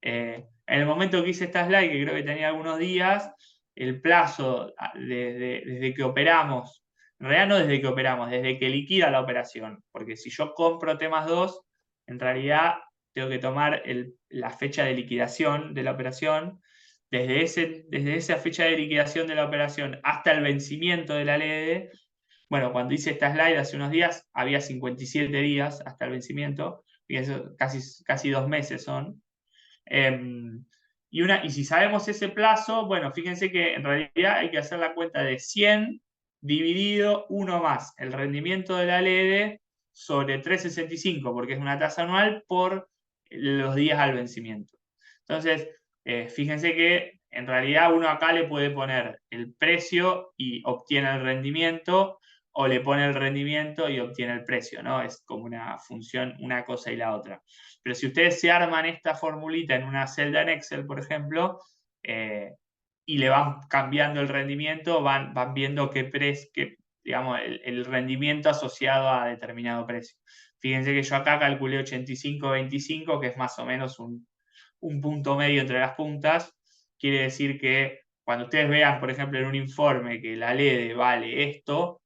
En el momento que hice esta slide, que creo que tenía algunos días, el plazo desde que operamos, en realidad no desde que operamos, desde que liquida la operación, porque si yo compro temas 2 en realidad tengo que tomar la fecha de liquidación de la operación, desde esa fecha de liquidación de la operación hasta el vencimiento de la LED. Bueno, cuando hice esta slide hace unos días, había 57 días hasta el vencimiento, y eso casi 2 meses son. Eh, y si sabemos ese plazo, bueno, fíjense que en realidad hay que hacer la cuenta de 100 dividido 1 más el rendimiento de la LED sobre 365, porque es una tasa anual por los días al vencimiento. Entonces, fíjense que en realidad uno acá le puede poner el precio y obtiene el rendimiento, o le pone el rendimiento y obtiene el precio, ¿no? Es como una función, una cosa y la otra. Pero si ustedes se arman esta formulita en una celda en Excel, por ejemplo, y le van cambiando el rendimiento, van viendo digamos, el rendimiento asociado a determinado precio. Fíjense que yo acá calculé 85-25, que es más o menos un punto medio entre las puntas. Quiere decir que cuando ustedes vean, por ejemplo, en un informe que la LED vale esto,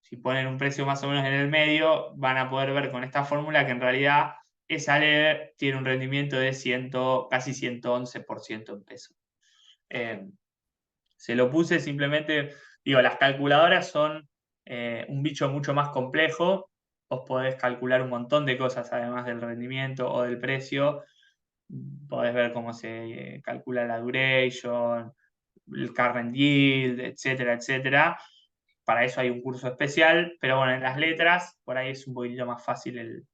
si ponen un precio más o menos en el medio, van a poder ver con esta fórmula que en realidad esa LED tiene un rendimiento de casi 111% en peso. Se lo puse simplemente, digo, las calculadoras son un bicho mucho más complejo. Vos podés calcular un montón de cosas además del rendimiento o del precio. Podés ver cómo se calcula la duration, el current yield, etcétera, etcétera. Para eso hay un curso especial, pero bueno, en las letras por ahí es un poquito más fácil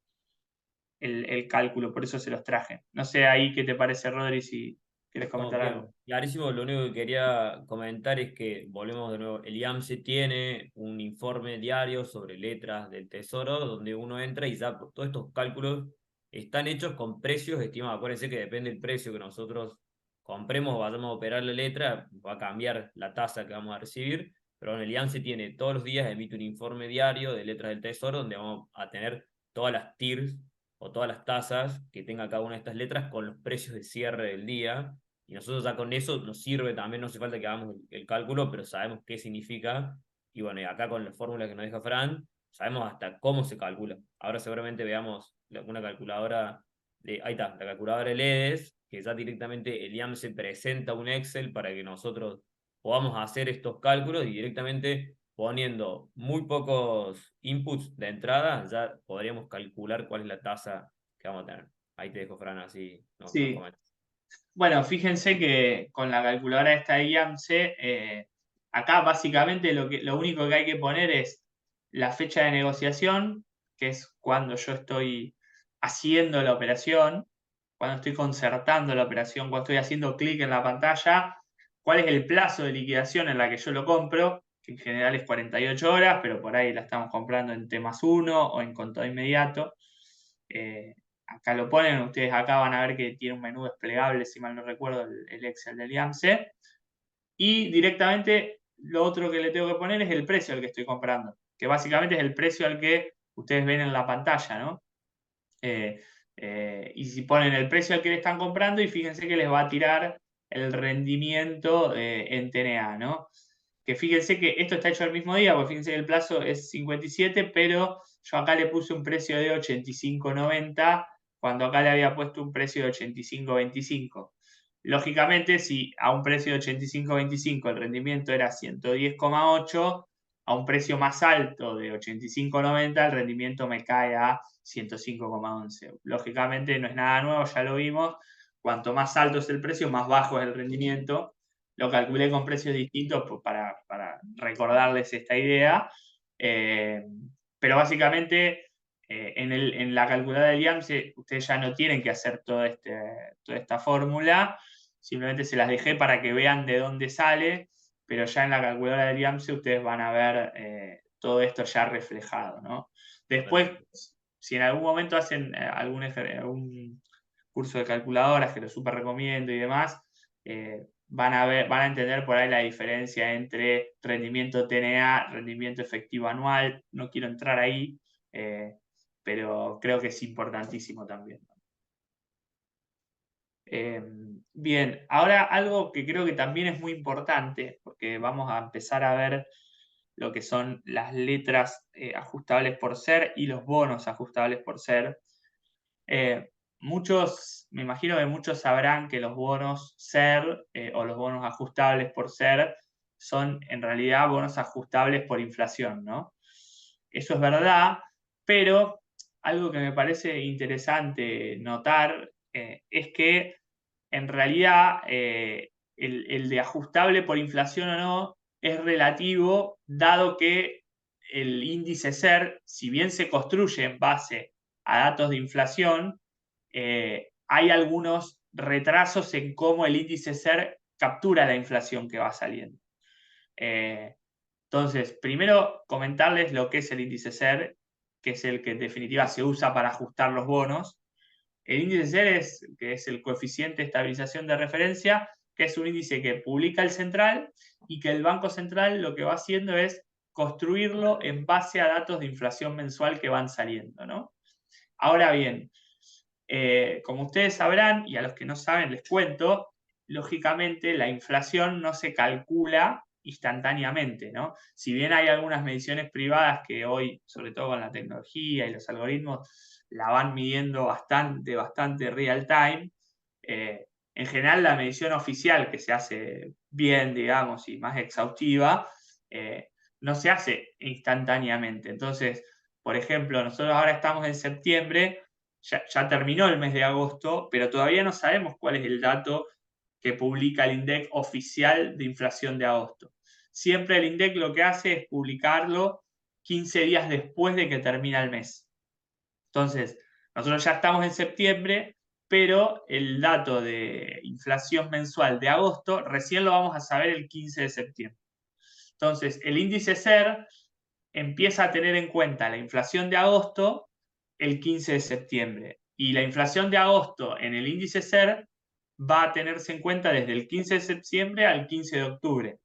el cálculo, por eso se los traje. No sé ahí qué te parece, Rodri, si quieres No, comentar bien, algo. clarísimo. Lo único que quería comentar es que, volvemos de nuevo, el IAMSE tiene un informe diario sobre letras del Tesoro, donde uno entra y ya todos estos cálculos están hechos con precios estimados. Acuérdense que depende del precio que nosotros compremos o vayamos a operar la letra, va a cambiar la tasa que vamos a recibir, pero bueno, el IAMSE tiene todos los días, emite un informe diario de letras del Tesoro, donde vamos a tener todas las TIRs o todas las tasas que tenga cada una de estas letras con los precios de cierre del día. Y nosotros ya con eso nos sirve también, no hace falta que hagamos el cálculo, pero sabemos qué significa. Y bueno, y acá con la fórmula que nos deja Fran, sabemos hasta cómo se calcula. Ahora seguramente veamos una calculadora ahí está, la calculadora de LEDs, que ya directamente el IAM se presenta un Excel para que nosotros podamos hacer estos cálculos y directamente poniendo muy pocos inputs de entrada, ya podríamos calcular cuál es la tasa que vamos a tener. Ahí te dejo, Fran, así nos Sí, comentas. bueno, fíjense que con la calculadora esta de IAMSE, acá básicamente lo único que hay que poner es la fecha de negociación, que es cuando yo estoy haciendo la operación, cuando estoy concertando la operación, cuando estoy haciendo clic en la pantalla, cuál es el plazo de liquidación en la que yo lo compro, que en general es 48 horas, pero por ahí la estamos comprando en T+1 o en contado inmediato. Acá lo ponen, ustedes acá van a ver que tiene un menú desplegable, si mal no recuerdo, el Excel del IAMSE. Y directamente lo otro que le tengo que poner es el precio al que estoy comprando, que básicamente es el precio al que ustedes ven en la pantalla, ¿no? Y si ponen el precio al que le están comprando y fíjense que les va a tirar el rendimiento en TNA, ¿no? Que fíjense que esto está hecho el mismo día, porque fíjense que el plazo es 57, pero yo acá le puse un precio de 85.90, cuando acá le había puesto un precio de 85.25. Lógicamente, si a un precio de 85.25 el rendimiento era 110,8, a un precio más alto de 85,90 el rendimiento me cae a 105,11. Lógicamente no es nada nuevo, ya lo vimos. Cuanto más alto es el precio, más bajo es el rendimiento. Lo calculé con precios distintos para recordarles esta idea. Pero básicamente en la calculadora del IAMSE ustedes ya no tienen que hacer toda esta fórmula. Simplemente se las dejé para que vean de dónde sale, pero ya en la calculadora del IAMSE ustedes van a ver todo esto ya reflejado, ¿no? Después, si en algún momento hacen algún curso de calculadoras, que lo súper recomiendo y demás, van a entender por ahí la diferencia entre rendimiento TNA, rendimiento efectivo anual. No quiero entrar ahí, pero creo que es importantísimo también. Bien, ahora algo que creo que también es muy importante, porque vamos a empezar a ver lo que son las letras ajustables por ser y los bonos ajustables por ser. Me imagino que muchos sabrán que los bonos ser o los bonos ajustables por ser son en realidad bonos ajustables por inflación, ¿no? Eso es verdad, pero algo que me parece interesante notar es que en realidad el de ajustable por inflación o no es relativo, dado que el índice SER, si bien se construye en base a datos de inflación, hay algunos retrasos en cómo el índice SER captura la inflación que va saliendo. Entonces, primero comentarles lo que es el índice SER, que es el que en definitiva se usa para ajustar los bonos. El índice SER que es el coeficiente de estabilización de referencia, que es un índice que publica el central y que el Banco Central lo que va haciendo es construirlo en base a datos de inflación mensual que van saliendo, ¿no? Ahora bien, como ustedes sabrán, y a los que no saben les cuento, lógicamente la inflación no se calcula instantáneamente, ¿no? Si bien hay algunas mediciones privadas que hoy, sobre todo con la tecnología y los algoritmos, la van midiendo bastante real time, en general la medición oficial, que se hace bien, digamos, y más exhaustiva, no se hace instantáneamente. Entonces, por ejemplo, nosotros ahora estamos en septiembre, ya terminó el mes de agosto, pero todavía no sabemos cuál es el dato que publica el INDEC oficial de inflación de agosto. Siempre el INDEC lo que hace es publicarlo 15 días después de que termina el mes. Entonces, nosotros ya estamos en septiembre, pero el dato de inflación mensual de agosto recién lo vamos a saber el 15 de septiembre. Entonces, el índice SER empieza a tener en cuenta la inflación de agosto el 15 de septiembre. Y la inflación de agosto en el índice SER va a tenerse en cuenta desde el 15 de septiembre al 15 de octubre.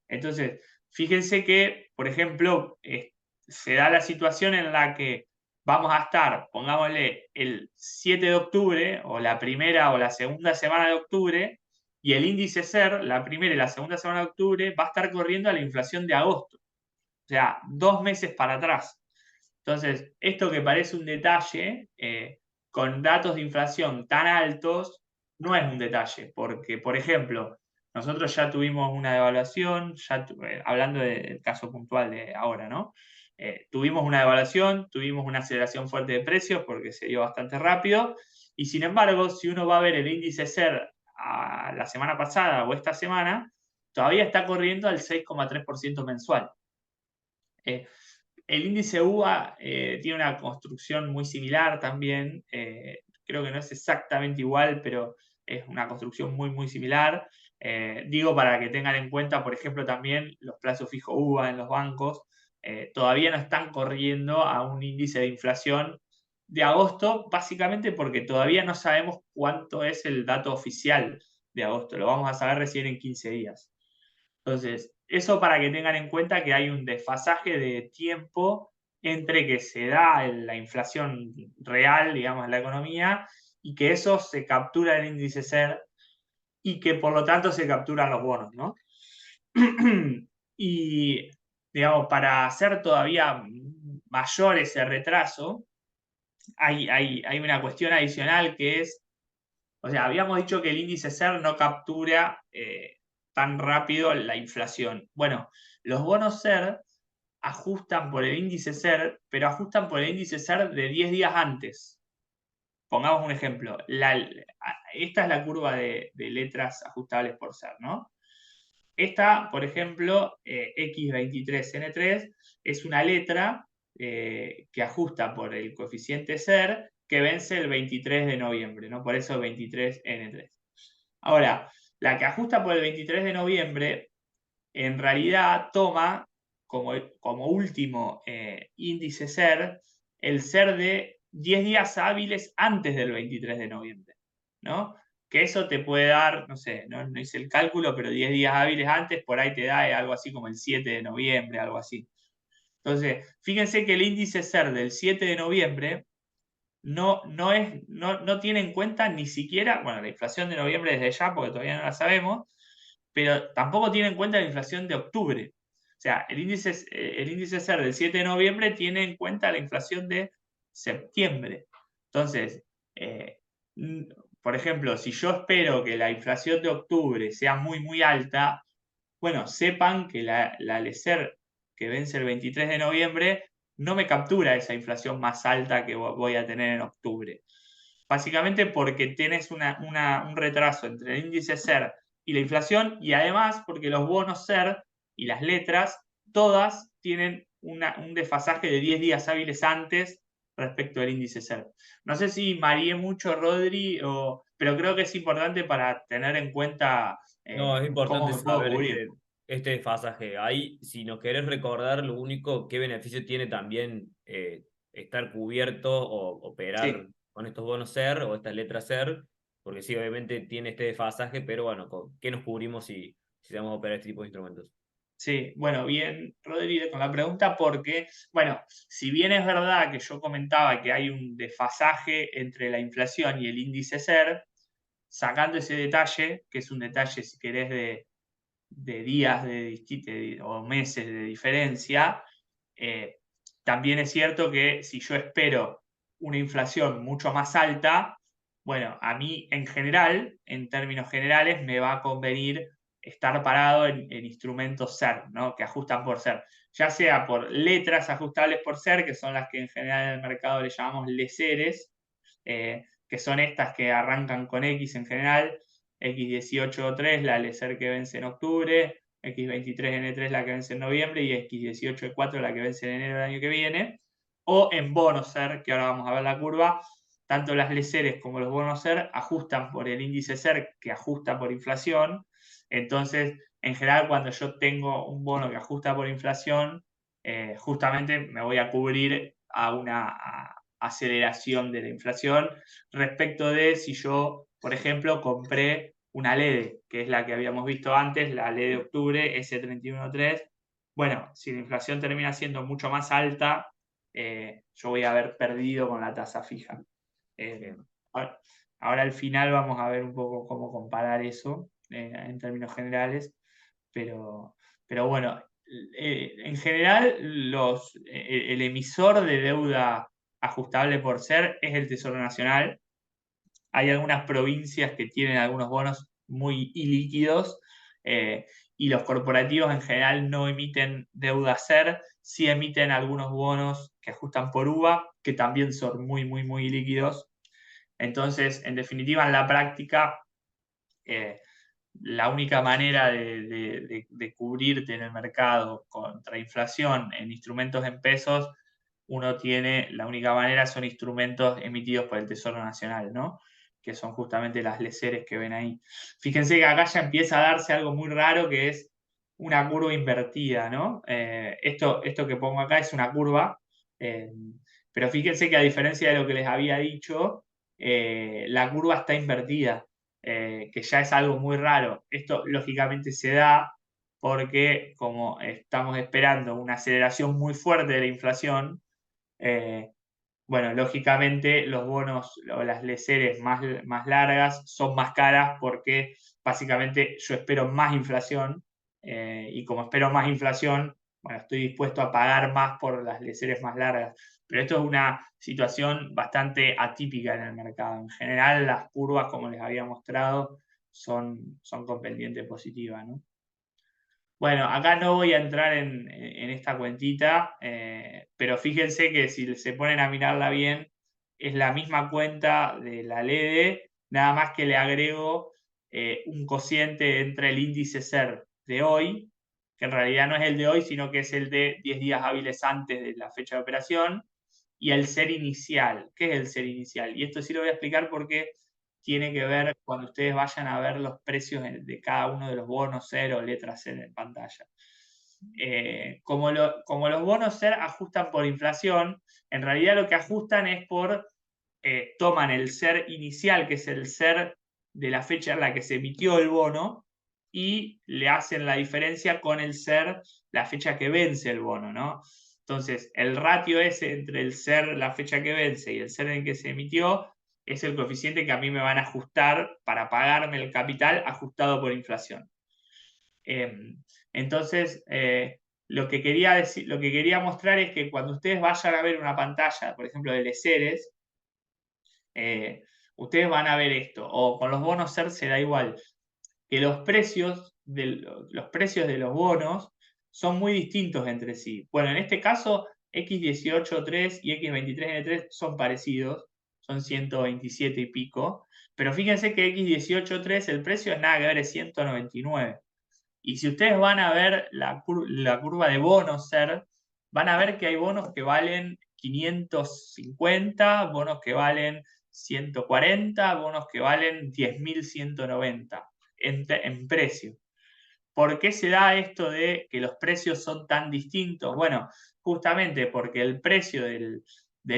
Entonces, fíjense que, por ejemplo, se da la situación en la que vamos a estar, pongámosle, el 7 de octubre, o la primera o la segunda semana de octubre, y el índice SER, la primera y la segunda semana de octubre, va a estar corriendo a la inflación de agosto. O sea, 2 meses para atrás. Entonces, esto que parece un detalle, con datos de inflación tan altos, no es un detalle, porque, por ejemplo, nosotros ya tuvimos una devaluación, hablando del caso puntual de ahora, ¿no? Tuvimos una devaluación, tuvimos una aceleración fuerte de precios porque se dio bastante rápido, y sin embargo, si uno va a ver el índice SER la semana pasada o esta semana, todavía está corriendo al 6,3% mensual. El índice UVA tiene una construcción muy similar también, que creo que no es exactamente igual, pero es una construcción muy, muy similar. Digo para que tengan en cuenta, por ejemplo, también los plazos fijos UVA en los bancos, todavía no están corriendo a un índice de inflación de agosto, básicamente porque todavía no sabemos cuánto es el dato oficial de agosto, lo vamos a saber recién en 15 días. Entonces, eso para que tengan en cuenta que hay un desfasaje de tiempo entre que se da la inflación real, digamos, en la economía, y que eso se captura en el índice SER y que por lo tanto se capturan los bonos, ¿no? Y, digamos, para hacer todavía mayor ese retraso, hay una cuestión adicional que es, o sea, habíamos dicho que el índice SER no captura tan rápido la inflación. Bueno, los bonos SER ajustan por el índice SER, pero ajustan por el índice SER de 10 días antes. Pongamos un ejemplo. Esta es la curva de letras ajustables por SER, ¿no? Esta, por ejemplo, X23N3, es una letra que ajusta por el coeficiente SER que vence el 23 de noviembre, ¿no? Por eso 23N3. Ahora, la que ajusta por el 23 de noviembre, en realidad toma como último índice SER el SER de 10 días hábiles antes del 23 de noviembre, ¿no? Que eso te puede dar, no sé, no hice el cálculo, pero 10 días hábiles antes, por ahí te da algo así como el 7 de noviembre, algo así. Entonces, fíjense que el índice SER del 7 de noviembre no tiene en cuenta ni siquiera, bueno, la inflación de noviembre desde ya, porque todavía no la sabemos, pero tampoco tiene en cuenta la inflación de octubre. O sea, el índice SER del 7 de noviembre tiene en cuenta la inflación de septiembre. Entonces, eh, por ejemplo, si yo espero que la inflación de octubre sea muy, muy alta, bueno, sepan que la LECER que vence el 23 de noviembre no me captura esa inflación más alta que voy a tener en octubre. Básicamente porque tienes un retraso entre el índice SER y la inflación, y además porque los bonos SER y las letras, todas tienen un desfasaje de 10 días hábiles antes respecto al índice SER. No sé si mareé mucho, Rodri, pero creo que es importante para tener en cuenta No, es cómo importante me puedo saber cubrir. este desfasaje. Ahí, si nos querés recordar, lo único, qué beneficio tiene también estar cubierto o operar Sí. con estos bonos SER o estas letras SER, porque sí, obviamente tiene este desfasaje, pero bueno, ¿qué nos cubrimos si vamos a operar este tipo de instrumentos? Sí, bueno, bien, Rodríguez, con la pregunta, porque, bueno, si bien es verdad que yo comentaba que hay un desfasaje entre la inflación y el índice SER, sacando ese detalle, que es un detalle, si querés, de días o meses de diferencia, eh, también es cierto que si yo espero una inflación mucho más alta, bueno, a mí en general, en términos generales, me va a convenir estar parado en instrumentos SER, ¿no? Que ajustan por SER, ya sea por letras ajustables por SER, que son las que en general en el mercado le llamamos LECERes, que son estas que arrancan con X en general, X18.3, la LECER que vence en octubre, X23N3 la que vence en noviembre y X18.4 la que vence en enero del año que viene, o en bonos SER, que ahora vamos a ver la curva, tanto las LECERes como los bonos SER ajustan por el índice SER que ajusta por inflación. Entonces, en general, cuando yo tengo un bono que ajusta por inflación, justamente me voy a cubrir a una aceleración de la inflación respecto de si yo, por ejemplo, compré una LED, que es la que habíamos visto antes, la LED de octubre, S31.3. Bueno, si la inflación termina siendo mucho más alta, yo voy a haber perdido con la tasa fija. Eh, Bien. ahora, ahora al final vamos a ver un poco cómo comparar eso en términos generales, pero, pero bueno, en general el emisor de deuda ajustable por SER es el Tesoro Nacional. Hay algunas provincias que tienen algunos bonos muy ilíquidos y los corporativos en general no emiten deuda SER, sí emiten algunos bonos que ajustan por UVA, que también son muy, muy, muy líquidos. Entonces, en definitiva, en la práctica, eh, la única manera de cubrirte en el mercado contra inflación en instrumentos en pesos uno tiene, la única manera son instrumentos emitidos por el Tesoro Nacional, ¿no? Que son justamente las leceres que ven ahí. Fíjense que acá ya empieza a darse algo muy raro que es una curva invertida, ¿no? Esto que pongo acá es una curva, eh, pero fíjense que a diferencia de lo que les había dicho, la curva está invertida, que ya es algo muy raro. Esto lógicamente se da porque como estamos esperando una aceleración muy fuerte de la inflación, eh, bueno, lógicamente los bonos o las leceres más largas son más caras porque básicamente yo espero más inflación, y como espero más inflación, bueno, estoy dispuesto a pagar más por las leceres más largas. Pero esto es una situación bastante atípica en el mercado. En general, las curvas, como les había mostrado, son con pendiente positiva, ¿no? Bueno, acá no voy a entrar en esta cuentita, pero fíjense que si se ponen a mirarla bien, es la misma cuenta de la LEDE, nada más que le agrego un cociente entre el índice SER de hoy, que en realidad no es el de hoy, sino que es el de 10 días hábiles antes de la fecha de operación, y el SER inicial. ¿Qué es el SER inicial? Y esto sí lo voy a explicar porque tiene que ver cuando ustedes vayan a ver los precios de cada uno de los bonos SER o letras SER en pantalla. Como los bonos SER ajustan por inflación, en realidad lo que ajustan es toman el SER inicial, que es el SER de la fecha en la que se emitió el bono, y le hacen la diferencia con el SER, la fecha que vence el bono, ¿no? Entonces, el ratio ese entre el SER, la fecha que vence, y el SER en que se emitió, es el coeficiente que a mí me van a ajustar para pagarme el capital ajustado por inflación. Entonces, lo que quería decir, lo que quería mostrar es que cuando ustedes vayan a ver una pantalla, por ejemplo, de Leceres, ustedes van a ver esto, o con los bonos SER se da igual, que los precios de los bonos son muy distintos entre sí. Bueno, en este caso, X18.3 y X23N3 son parecidos, son 127 y pico, pero fíjense que X18.3 el precio es nada que ver, es 199. Y si ustedes van a ver la curva de bonos SER, van a ver que hay bonos que valen 550, bonos que valen 140, bonos que valen 10.190 en precio. ¿Por qué se da esto de que los precios son tan distintos? Bueno, justamente porque el precio del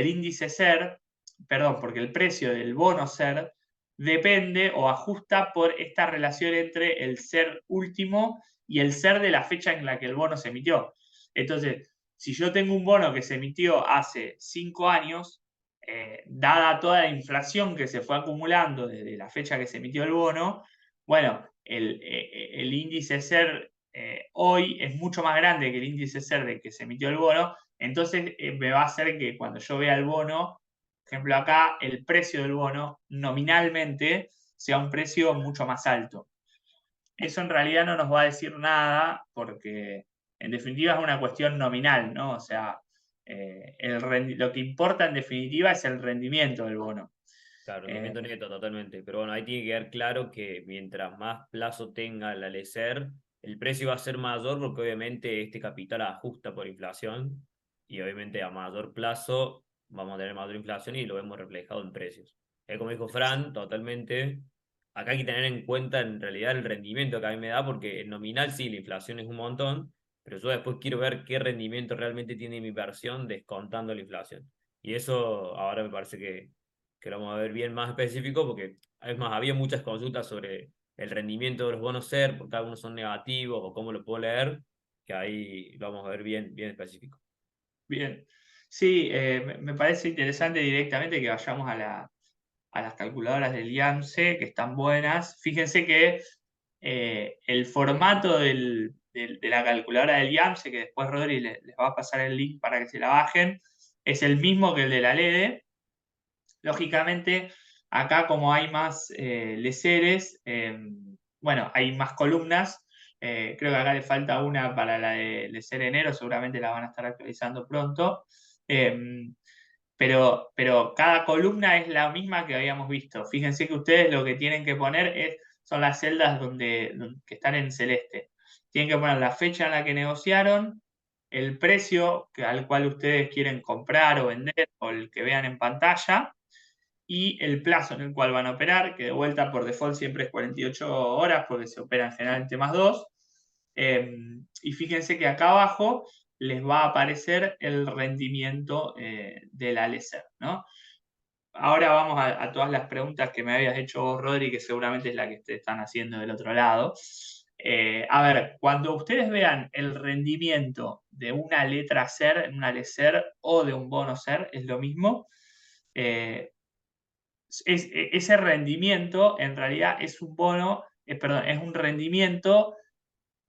índice SER, perdón, porque el precio del bono SER depende o ajusta por esta relación entre el SER último y el SER de la fecha en la que el bono se emitió. Entonces, si yo tengo un bono que se emitió hace 5 años, dada toda la inflación que se fue acumulando desde la fecha que se emitió el bono, bueno, el índice SER hoy es mucho más grande que el índice SER de que se emitió el bono, entonces me va a hacer que cuando yo vea el bono, por ejemplo acá, el precio del bono nominalmente sea un precio mucho más alto. Eso en realidad no nos va a decir nada porque en definitiva es una cuestión nominal, ¿no? O sea, lo que importa en definitiva es el rendimiento del bono. Claro, Eh, rendimiento neto totalmente. Pero bueno, ahí tiene que quedar claro que mientras más plazo tenga la LECER, el precio va a ser mayor porque obviamente este capital ajusta por inflación y obviamente a mayor plazo vamos a tener mayor inflación y lo vemos reflejado en precios. Es como dijo Fran, totalmente. Acá hay que tener en cuenta en realidad el rendimiento que a mí me da porque en nominal sí, la inflación es un montón, pero yo después quiero ver qué rendimiento realmente tiene mi inversión descontando la inflación. Y eso ahora me parece que lo vamos a ver bien más específico, porque es más, había muchas consultas sobre el rendimiento de los bonos SER, porque algunos son negativos o cómo lo puedo leer, que ahí lo vamos a ver bien, bien específico. Bien, sí, me parece interesante directamente que vayamos a las calculadoras del IAMSE, que están buenas. Fíjense que el formato de la calculadora del IAMSE, que después Rodri les va a pasar el link para que se la bajen, es el mismo que el de la LEDE. Lógicamente, acá como hay más leceres, bueno, hay más columnas. Creo que acá le falta una para la de lecer enero, seguramente la van a estar actualizando pronto. Pero cada columna es la misma que habíamos visto. Fíjense que ustedes lo que tienen que poner son las celdas que están en celeste. Tienen que poner la fecha en la que negociaron, el precio al cual ustedes quieren comprar o vender o el que vean en pantalla y el plazo en el cual van a operar, que de vuelta por default siempre es 48 horas porque se operan generalmente más 2. Y fíjense que acá abajo les va a aparecer el rendimiento del ALECER, ¿no? Ahora vamos a todas las preguntas que me habías hecho vos, Rodri, que seguramente es la que te están haciendo del otro lado. A ver, cuando ustedes vean el rendimiento de una letra SER, una LECER o de un bono SER, es lo mismo. Ese rendimiento en realidad es un bono, perdón, es un rendimiento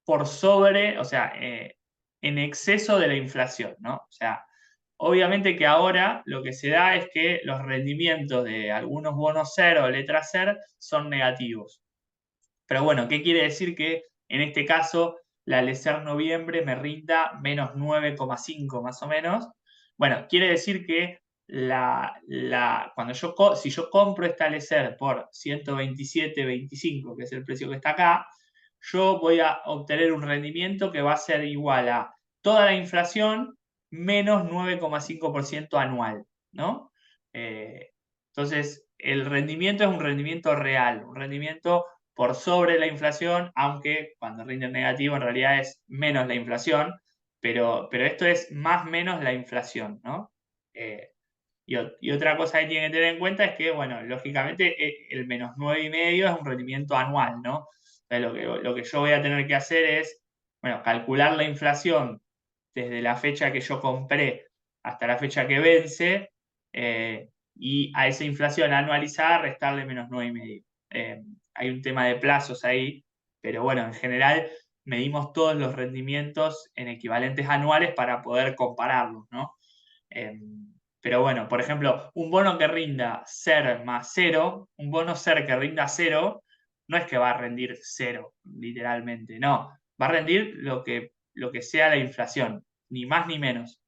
por sobre, o sea, en exceso de la inflación, ¿no? O sea, obviamente que ahora lo que se da es que los rendimientos de algunos bonos SER o letras SER son negativos. Pero bueno, ¿qué quiere decir que en este caso la LECER noviembre me rinda menos 9,5 más o menos? Bueno, quiere decir que si yo compro esta LECER por 127,25, que es el precio que está acá, yo voy a obtener un rendimiento que va a ser igual a toda la inflación menos 9,5% anual, ¿no? Entonces, el rendimiento es un rendimiento real, un rendimiento por sobre la inflación, aunque cuando rinde en negativo en realidad es menos la inflación, pero esto es más menos la inflación, ¿no? Eh, y otra cosa que tienen que tener en cuenta es que, bueno, lógicamente el menos 9,5 es un rendimiento anual, ¿no? Entonces, lo que yo voy a tener que hacer es, bueno, calcular la inflación desde la fecha que yo compré hasta la fecha que vence, y a esa inflación anualizada restarle menos 9,5. Hay un tema de plazos ahí, pero bueno, en general medimos todos los rendimientos en equivalentes anuales para poder compararlos, ¿no? Pero bueno, por ejemplo, un bono que rinda SER más cero, un bono SER que rinda cero, no es que va a rendir cero, literalmente, no. Va a rendir lo que sea la inflación, ni más ni menos.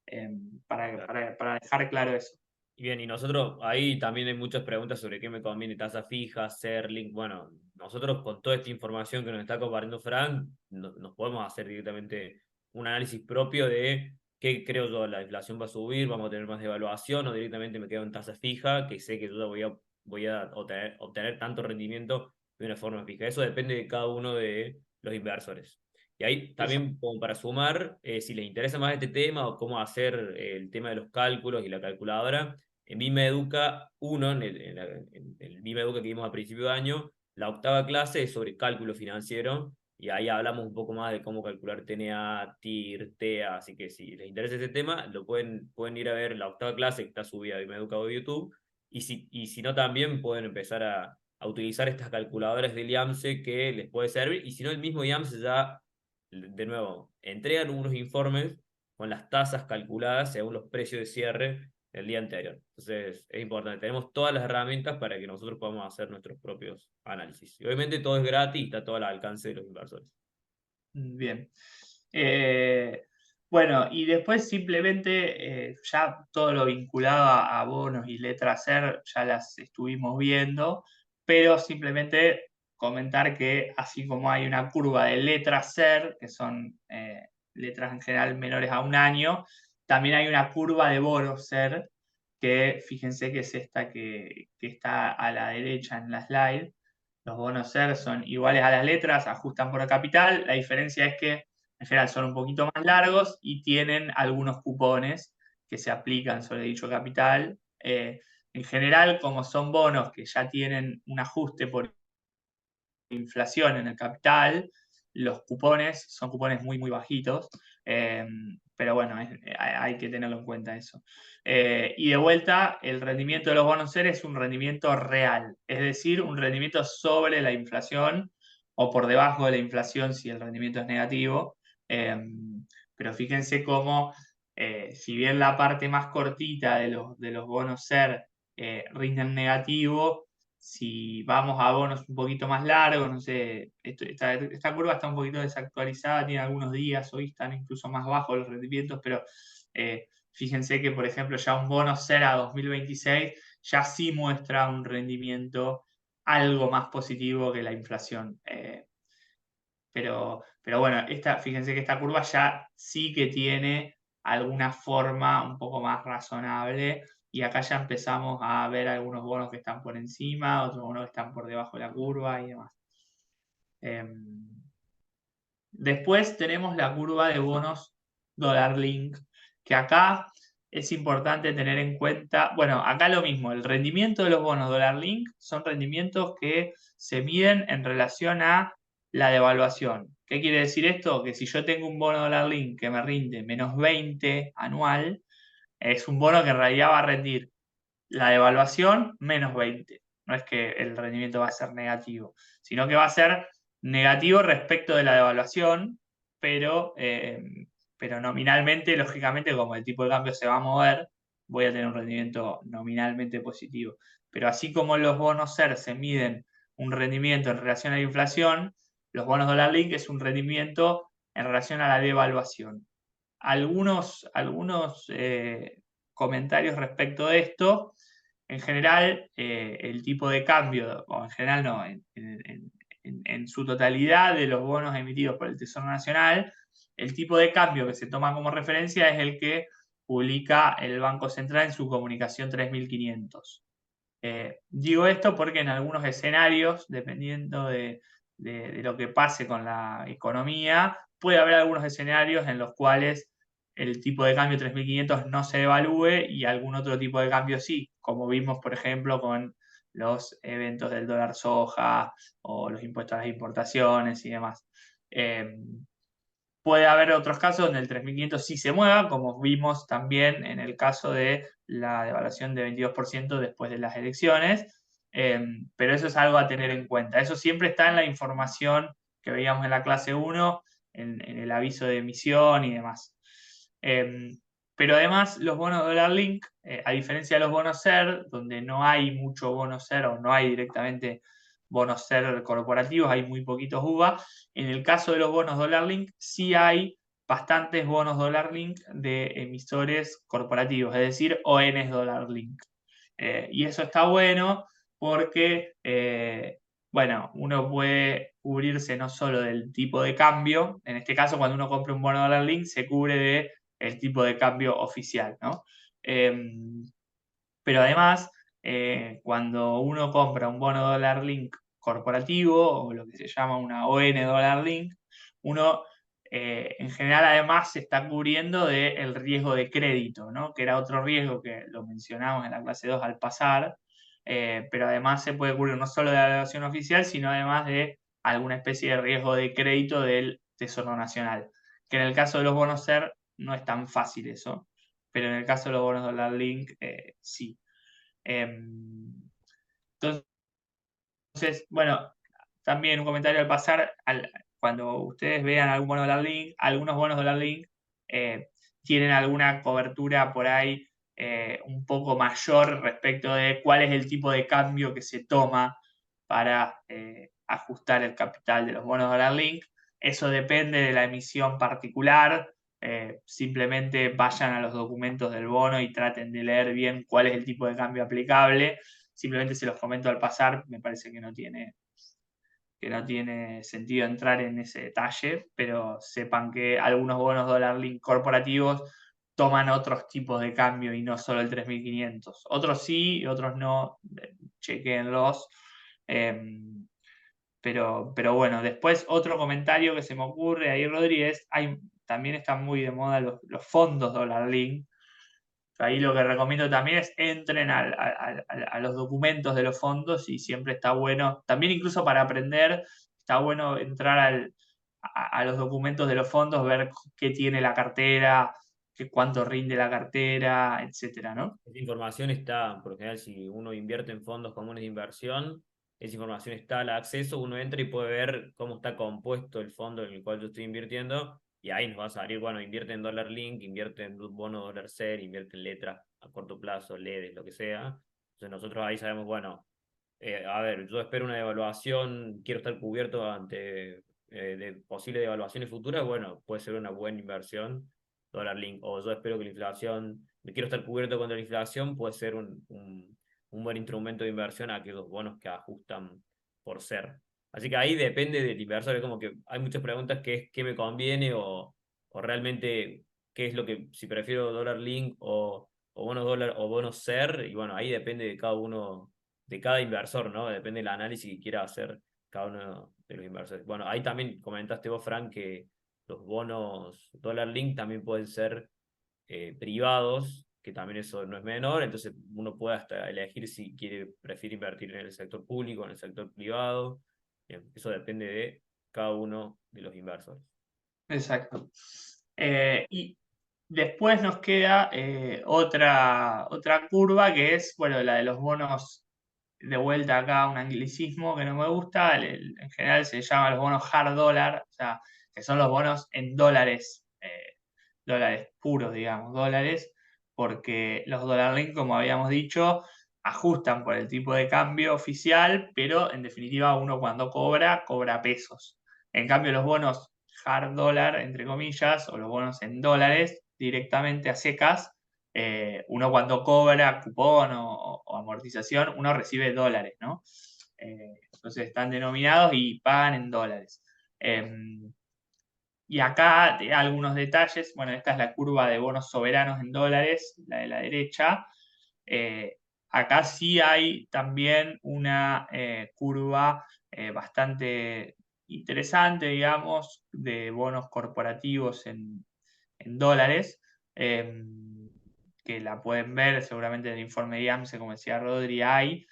Eh, Claro. para dejar claro eso. Y bien, y nosotros, ahí también hay muchas preguntas sobre qué me conviene, tasa fija, Serling. Bueno, nosotros con toda esta información que nos está compartiendo Fran, nos podemos hacer directamente un análisis propio de qué creo yo, la inflación va a subir, vamos a tener más devaluación o directamente me quedo en tasa fija, que sé que yo ya voy a obtener tanto rendimiento de una forma fija. Eso depende de cada uno de los inversores. Y ahí Eso. también, como para sumar, si les interesa más este tema o cómo hacer el tema de los cálculos y la calculadora, en Vime Educa 1, en el Vime Educa que vimos a principio de año, la octava clase es sobre cálculo financiero y ahí hablamos un poco más de cómo calcular TNA, TIR, TEA, así que si les interesa ese tema, pueden ir a ver la octava clase que está subida a Vime Educa o YouTube y si no también pueden empezar a utilizar estas calculadoras del IAMSE que les puede servir y si no el mismo IAMSE ya, de nuevo, entregan unos informes con las tasas calculadas según los precios de cierre el día anterior. Entonces, es importante. Tenemos todas las herramientas para que nosotros podamos hacer nuestros propios análisis. Y obviamente todo es gratis y está todo al alcance de los inversores. Bien. Eh, bueno, y después simplemente ya todo lo vinculado a bonos y letras SER ya las estuvimos viendo, pero simplemente comentar que así como hay una curva de letras SER, que son letras en general menores a un año, también hay una curva de bonos SER, que fíjense que es esta que está a la derecha en la slide. Los bonos SER son iguales a las letras, ajustan por capital. La diferencia es que en general son un poquito más largos y tienen algunos cupones que se aplican sobre dicho capital. En general, como son bonos que ya tienen un ajuste por inflación en el capital, los cupones son cupones muy, muy bajitos, pero bueno, hay que tenerlo en cuenta eso. Y de vuelta, el rendimiento de los bonos SER es un rendimiento real, es decir, un rendimiento sobre la inflación o por debajo de la inflación si el rendimiento es negativo. Eh, pero fíjense cómo, si bien la parte más cortita de los bonos SER rinden negativo, si vamos a bonos un poquito más largos, no sé, esta curva está un poquito desactualizada, tiene algunos días, hoy están incluso más bajos los rendimientos, pero fíjense que, por ejemplo, ya un bono CERA 2026 ya sí muestra un rendimiento algo más positivo que la inflación. pero bueno, fíjense que esta curva ya sí que tiene alguna forma un poco más razonable y acá ya empezamos a ver algunos bonos que están por encima, otros bonos que están por debajo de la curva y demás. Después tenemos la curva de bonos dólar link, que acá es importante tener en cuenta, bueno, acá lo mismo, el rendimiento de los bonos dólar link son rendimientos que se miden en relación a la devaluación. ¿Qué quiere decir esto? Que si yo tengo un bono dólar link que me rinde menos 20 anual, es un bono que en realidad va a rendir la devaluación menos 20. No es que el rendimiento va a ser negativo, sino que va a ser negativo respecto de la devaluación, pero nominalmente, lógicamente, como el tipo de cambio se va a mover, voy a tener un rendimiento nominalmente positivo. Pero así como los bonos SER se miden un rendimiento en relación a la inflación, los bonos dólar link es un rendimiento en relación a la devaluación. Algunos comentarios respecto de esto. En general, el tipo de cambio, o en general no, en su totalidad de los bonos emitidos por el Tesoro Nacional, el tipo de cambio que se toma como referencia es el que publica el Banco Central en su comunicación 3500. Digo esto porque en algunos escenarios, dependiendo de lo que pase con la economía, puede haber algunos escenarios en los cuales el tipo de cambio 3500 no se devalúe y algún otro tipo de cambio sí, como vimos, por ejemplo, con los eventos del dólar soja o los impuestos a las importaciones y demás. Puede haber otros casos donde el 3500 sí se mueva, como vimos también en el caso de la devaluación de 22% después de las elecciones, pero eso es algo a tener en cuenta. Eso siempre está en la información que veíamos en la clase 1, en el aviso de emisión y demás. Pero además los bonos dólar link, a diferencia de los bonos SER, donde no hay mucho bono SER o no hay directamente bonos SER corporativos, hay muy poquitos UVA. En el caso de los bonos dólar link, sí hay bastantes bonos dólar link de emisores corporativos, es decir, ONs dólar link. Y eso está bueno porque, bueno, uno puede cubrirse no solo del tipo de cambio, en este caso cuando uno compra un bono dólar link se cubre del tipo de cambio oficial, ¿no? Pero además, cuando uno compra un bono dólar link corporativo o lo que se llama una ON dólar link, uno en general además se está cubriendo del riesgo de crédito, ¿no? Que era otro riesgo que lo mencionamos en la clase 2 al pasar, pero además se puede cubrir no solo de la evaluación oficial, sino además de alguna especie de riesgo de crédito del Tesoro Nacional, que en el caso de los bonos SER no es tan fácil eso, pero en el caso de los bonos dólar link sí. Entonces, bueno, también un comentario al pasar, cuando ustedes vean algún bono dólar link, algunos bonos dólar link tienen alguna cobertura por ahí un poco mayor respecto de cuál es el tipo de cambio que se toma para ajustar el capital de los bonos dólar link. Eso depende de la emisión particular. Simplemente vayan a los documentos del bono y traten de leer bien cuál es el tipo de cambio aplicable. Simplemente se los comento al pasar, me parece que no tiene sentido entrar en ese detalle, pero sepan que algunos bonos dólar link corporativos toman otros tipos de cambio y no solo el 3500. Otros sí, otros no, chequenlos. Pero bueno, después otro comentario que se me ocurre ahí, Rodríguez, también están muy de moda los fondos dólar link. Ahí lo que recomiendo también es entren a los documentos de los fondos y siempre está bueno, también incluso para aprender, está bueno entrar a los documentos de los fondos, ver qué tiene la cartera, cuánto rinde la cartera, etcétera, ¿no? Esa información está, por lo general, si uno invierte en fondos comunes de inversión, esa información está al acceso, uno entra y puede ver cómo está compuesto el fondo en el cual yo estoy invirtiendo, y ahí nos va a salir, bueno, invierte en dólar link, invierte en bono dólar ser, invierte en letras a corto plazo, LEDs, lo que sea. Entonces nosotros ahí sabemos, bueno, a ver, yo espero una devaluación, quiero estar cubierto ante de posibles devaluaciones futuras, bueno, puede ser una buena inversión, dólar link, o yo espero que la inflación, me quiero estar cubierto contra la inflación, puede ser un buen instrumento de inversión a aquellos bonos que ajustan por ser. Así que ahí depende del inversor, es como que hay muchas preguntas que es qué me conviene o realmente qué es lo que, si prefiero dólar link o bonos dólar o bonos SER, y bueno, ahí depende de cada uno, de cada inversor, ¿no? Depende del análisis que quiera hacer cada uno de los inversores. Bueno, ahí también comentaste vos, Frank, que los bonos dólar link también pueden ser privados, que también eso no es menor, entonces uno puede hasta elegir si prefiere invertir en el sector público o en el sector privado. Bien, eso depende de cada uno de los inversores. Exacto. Y después nos queda otra curva que es, bueno, la de los bonos, de vuelta acá un anglicismo que no me gusta, en general se llama los bonos hard dollar, o sea, que son los bonos en dólares, dólares puros, digamos, dólares, porque los dólar link, como habíamos dicho, ajustan por el tipo de cambio oficial, pero en definitiva uno cuando cobra, cobra pesos. En cambio, los bonos hard dollar, entre comillas, o los bonos en dólares, directamente a secas, uno cuando cobra cupón o amortización, uno recibe dólares, ¿no? Entonces están denominados y pagan en dólares. Y acá algunos detalles. Bueno, esta es la curva de bonos soberanos en dólares, la de la derecha. Eh, Acá sí hay también una curva bastante interesante, digamos, de bonos corporativos en dólares, que la pueden ver seguramente en el informe de IAMSE, como decía Rodri, hay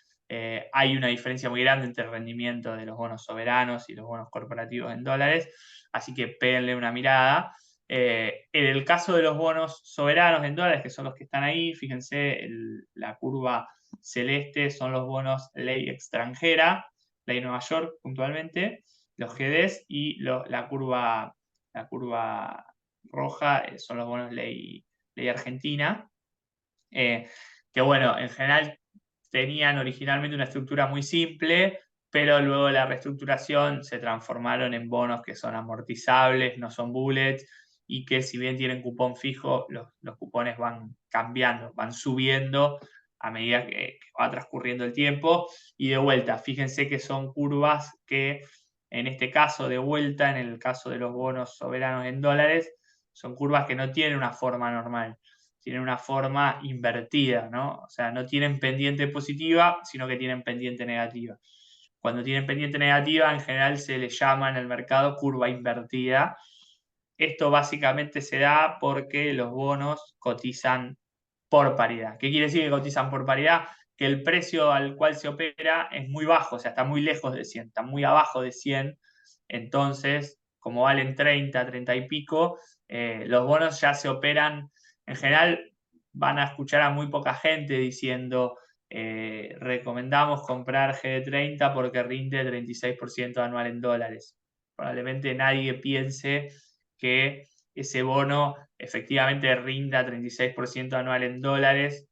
una diferencia muy grande entre el rendimiento de los bonos soberanos y los bonos corporativos en dólares, así que péguenle una mirada. En el caso de los bonos soberanos en dólares, que son los que están ahí, fíjense, la curva celeste son los bonos ley extranjera, ley Nueva York puntualmente, los GDs, y la curva roja son los bonos ley argentina, eh, que bueno, en general tenían originalmente una estructura muy simple, pero luego de la reestructuración se transformaron en bonos que son amortizables, no son bullets, y que si bien tienen cupón fijo, los cupones van cambiando, van subiendo a medida que va transcurriendo el tiempo. Y de vuelta, fíjense que son curvas que en este caso, de vuelta, en el caso de los bonos soberanos en dólares, son curvas que no tienen una forma normal, tienen una forma invertida, ¿no? O sea, no tienen pendiente positiva, sino que tienen pendiente negativa. Cuando tienen pendiente negativa, en general se le llama en el mercado curva invertida. Esto básicamente se da porque los bonos cotizan por paridad. ¿Qué quiere decir que cotizan por paridad? Que el precio al cual se opera es muy bajo, o sea, está muy lejos de 100, está muy abajo de 100. Entonces, como valen 30, 30 y pico, los bonos ya se operan. En general, van a escuchar a muy poca gente diciendo, recomendamos comprar GD30 porque rinde 36% anual en dólares. Probablemente nadie piense que ese bono efectivamente rinda 36% anual en dólares,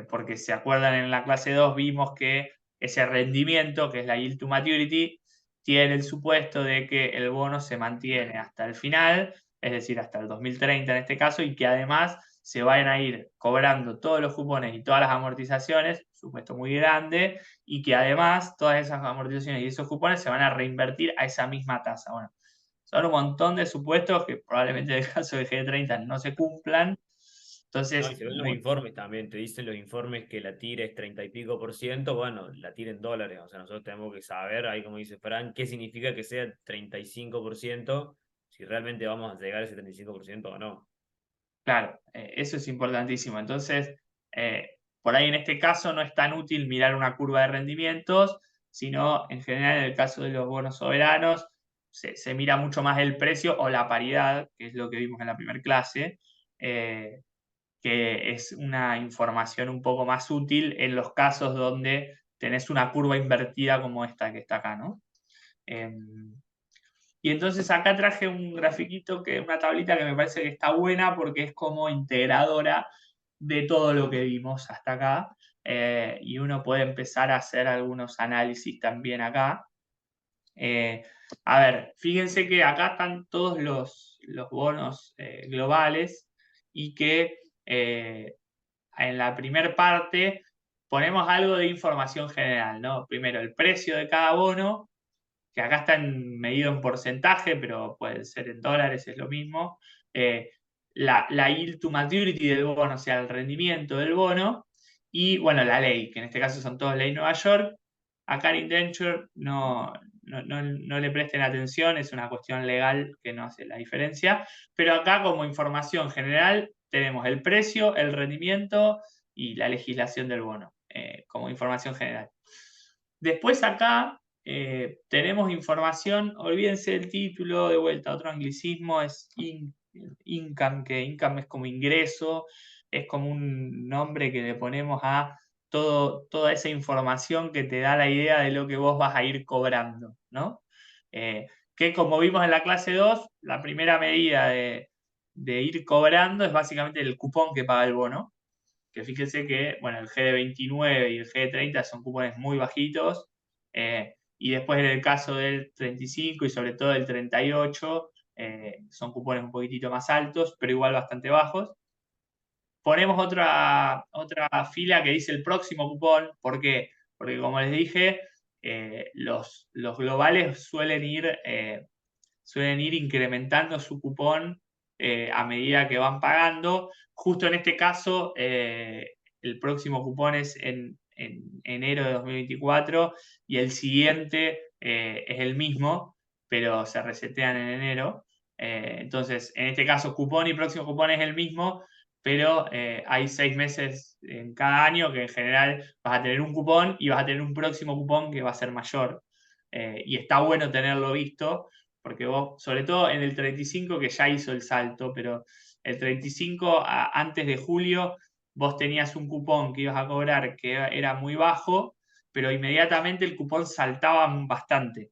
porque se acuerdan en la clase 2 vimos que ese rendimiento, que es la yield to maturity, tiene el supuesto de que el bono se mantiene hasta el final, es decir, hasta el 2030 en este caso, y que además se vayan a ir cobrando todos los cupones y todas las amortizaciones, supuesto muy grande, y que además todas esas amortizaciones y esos cupones se van a reinvertir a esa misma tasa. Bueno, son un montón de supuestos que probablemente en el caso de G30 no se cumplan. No, y Entonces, se ven los informes también, te dicen los informes que la tira es 30 y pico por ciento, bueno, la tira en dólares, o sea, nosotros tenemos que saber, ahí como dice Fran, qué significa que sea 35%, si realmente vamos a llegar a ese 35% o no. claro, eso es importantísimo. Entonces, por ahí en este caso no es tan útil mirar una curva de rendimientos, sino en general en el caso de los bonos soberanos se mira mucho más el precio o la paridad, que es lo que vimos en la primera clase, que es una información un poco más útil en los casos donde tenés una curva invertida como esta que está acá, ¿no? Y entonces acá traje un grafiquito, una tablita que me parece que está buena porque es como integradora de todo lo que vimos hasta acá. Y uno puede empezar a hacer algunos análisis también acá. Eh, a ver, fíjense que acá están todos los bonos globales y que en la primera parte ponemos algo de información general, ¿no? Primero, el precio de cada bono, que acá están medido en porcentaje, pero puede ser en dólares, es lo mismo. La yield to maturity del bono, o sea, el rendimiento del bono, y bueno, la ley, que en este caso son todas ley Nueva York. Acá en Indenture no le presten atención, es una cuestión legal que no hace la diferencia, pero acá como información general tenemos el precio, el rendimiento y la legislación del bono, como información general. Después acá tenemos información, olvídense del título, de vuelta, otro anglicismo es income, que income es como ingreso, es como un nombre que le ponemos a toda esa información que te da la idea de lo que vos vas a ir cobrando, ¿no? Que como vimos en la clase 2, la primera medida de ir cobrando es básicamente el cupón que paga el bono, que fíjense que, bueno, el G de 29 y el G de 30 son cupones muy bajitos, y después en el caso del 35 y sobre todo del 38, son cupones un poquitito más altos, pero igual bastante bajos. Ponemos otra fila que dice el próximo cupón. ¿Por qué? Porque como les dije, los globales suelen ir incrementando su cupón a medida que van pagando. Justo en este caso, el próximo cupón es en enero de 2024 y el siguiente es el mismo, pero se resetean en enero. Entonces, en este caso, cupón y próximo cupón es el mismo, pero hay 6 meses en cada año que en general vas a tener un cupón y vas a tener un próximo cupón que va a ser mayor. Y está bueno tenerlo visto, porque vos, sobre todo en el 35 que ya hizo el salto, pero el 35 antes de julio vos tenías un cupón que ibas a cobrar que era muy bajo, pero inmediatamente el cupón saltaba bastante.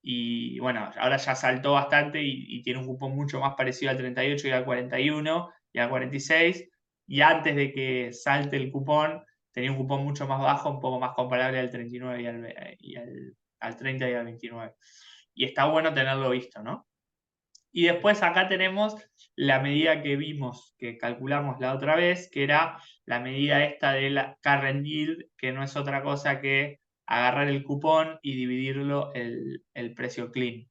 Y bueno, ahora ya saltó bastante y tiene un cupón mucho más parecido al 38 y al 41 y al 46, y antes de que salte el cupón tenía un cupón mucho más bajo, un poco más comparable al 39 al 30 y al 29. Y está bueno tenerlo visto, ¿no? Y después acá tenemos la medida que vimos, que calculamos la otra vez, que era la medida esta de la current yield, que no es otra cosa que agarrar el cupón y dividirlo el precio clean.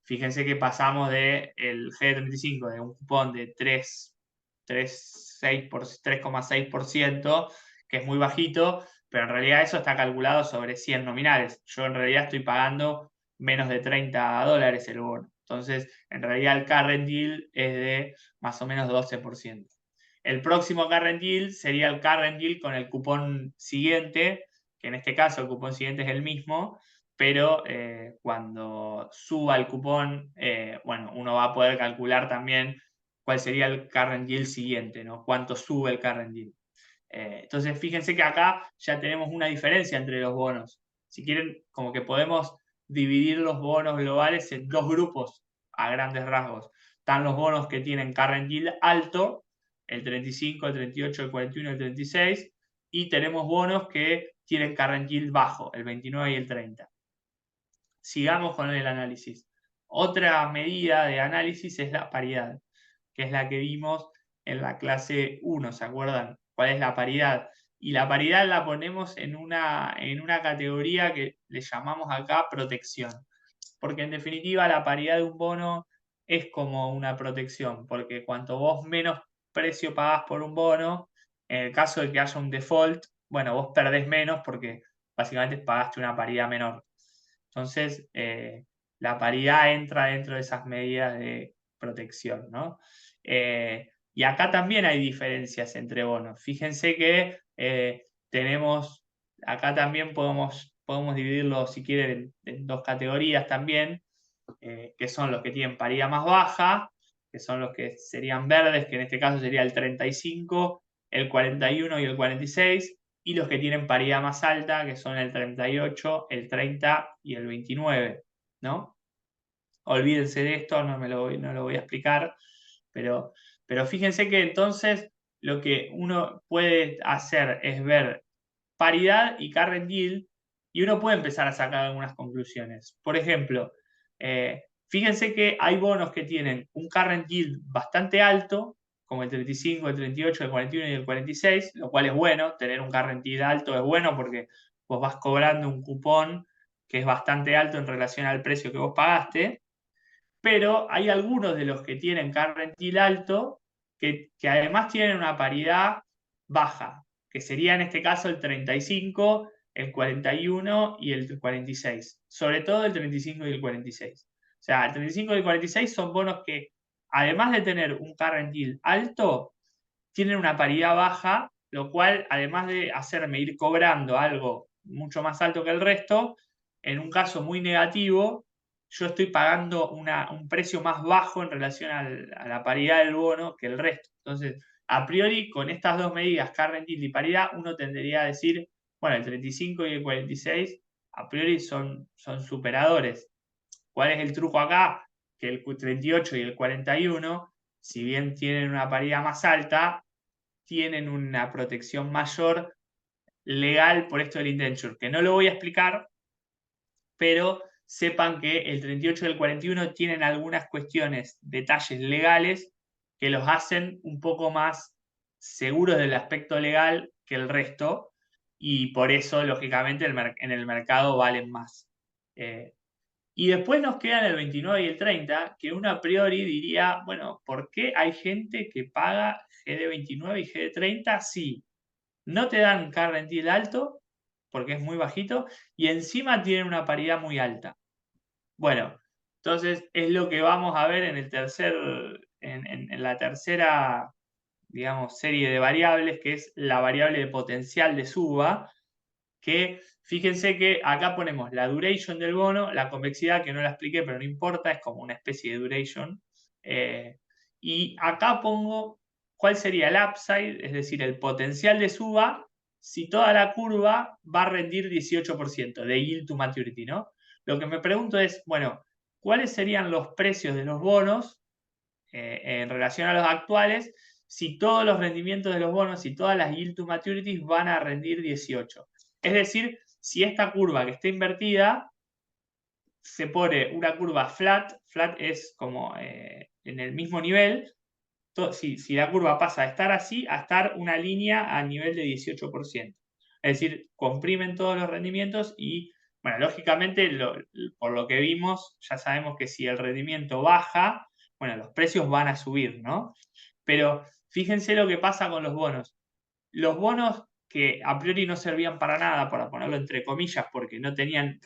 Fíjense que pasamos del G35, de un cupón de 3,6%, que es muy bajito, pero en realidad eso está calculado sobre 100 nominales. Yo en realidad estoy pagando menos de $30 el bono. Entonces, en realidad el current yield es de más o menos 12%. El próximo current yield sería el current yield con el cupón siguiente, que en este caso el cupón siguiente es el mismo, pero cuando suba el cupón, bueno, uno va a poder calcular también cuál sería el current yield siguiente, ¿no? Cuánto sube el current yield. Entonces, fíjense que acá ya tenemos una diferencia entre los bonos. Si quieren, como que podemos dividir los bonos globales en dos grupos a grandes rasgos. Están los bonos que tienen current yield alto, el 35, el 38, el 41, el 36, y tenemos bonos que tienen current yield bajo, el 29 y el 30. Sigamos con el análisis. Otra medida de análisis es la paridad, que es la que vimos en la clase 1, ¿se acuerdan? ¿Cuál es la paridad? Y la paridad la ponemos en una categoría que le llamamos acá protección, porque en definitiva la paridad de un bono es como una protección, porque cuanto vos menos precio pagás por un bono, en el caso de que haya un default, bueno, vos perdés menos porque básicamente pagaste una paridad menor. Entonces, la paridad entra dentro de esas medidas de protección, ¿no? Y acá también hay diferencias entre bonos. Fíjense que tenemos, acá también podemos dividirlo, si quieren, en dos categorías también, que son los que tienen paridad más baja, que son los que serían verdes, que en este caso sería el 35, el 41 y el 46, y los que tienen paridad más alta, que son el 38, el 30 y el 29, ¿no? Olvídense de esto, no lo voy a explicar, pero fíjense que entonces lo que uno puede hacer es ver paridad y current yield, y uno puede empezar a sacar algunas conclusiones. Por ejemplo, fíjense que hay bonos que tienen un current yield bastante alto, como el 35, el 38, el 41 y el 46, lo cual es bueno. Tener un current yield alto es bueno porque vos vas cobrando un cupón que es bastante alto en relación al precio que vos pagaste, pero hay algunos de los que tienen current yield alto que además tienen una paridad baja, que sería en este caso el 35, el 41 y el 46. Sobre todo el 35 y el 46. O sea, el 35 y el 46 son bonos que, además de tener un current yield alto, tienen una paridad baja, lo cual, además de hacerme ir cobrando algo mucho más alto que el resto, en un caso muy negativo, yo estoy pagando un precio más bajo en relación a la paridad del bono que el resto. Entonces, a priori, con estas dos medidas, current yield y paridad, uno tendría a decir, bueno, el 35 y el 46, a priori son superadores. ¿Cuál es el truco acá? Que el 38 y el 41, si bien tienen una paridad más alta, tienen una protección mayor legal por esto del indenture, que no lo voy a explicar, pero sepan que el 38 y el 41 tienen algunas cuestiones, detalles legales que los hacen un poco más seguros del aspecto legal que el resto, y por eso, lógicamente, en el mercado valen más. Y después nos quedan el 29 y el 30, que uno a priori diría, bueno, ¿por qué hay gente que paga GD29 y GD30? Sí, no te dan current yield alto, porque es muy bajito, y encima tienen una paridad muy alta. Bueno, entonces es lo que vamos a ver en en la tercera, digamos, serie de variables, que es la variable de potencial de suba, que fíjense que acá ponemos la duration del bono, la convexidad, que no la expliqué, pero no importa, es como una especie de duration. Y acá pongo cuál sería el upside, es decir, el potencial de suba, si toda la curva va a rendir 18% de yield to maturity, ¿no? Lo que me pregunto es, bueno, ¿cuáles serían los precios de los bonos en relación a los actuales si todos los rendimientos de los bonos y todas las yield to maturities van a rendir 18? Es decir, si esta curva que está invertida se pone una curva flat es como en el mismo nivel, si la curva pasa de estar así a estar una línea a nivel de 18%. Es decir, comprimen todos los rendimientos y, bueno, lógicamente, por lo que vimos, ya sabemos que si el rendimiento baja, bueno, los precios van a subir, ¿no? Pero fíjense lo que pasa con los bonos. Los bonos que a priori no servían para nada, para ponerlo entre comillas, porque no tenían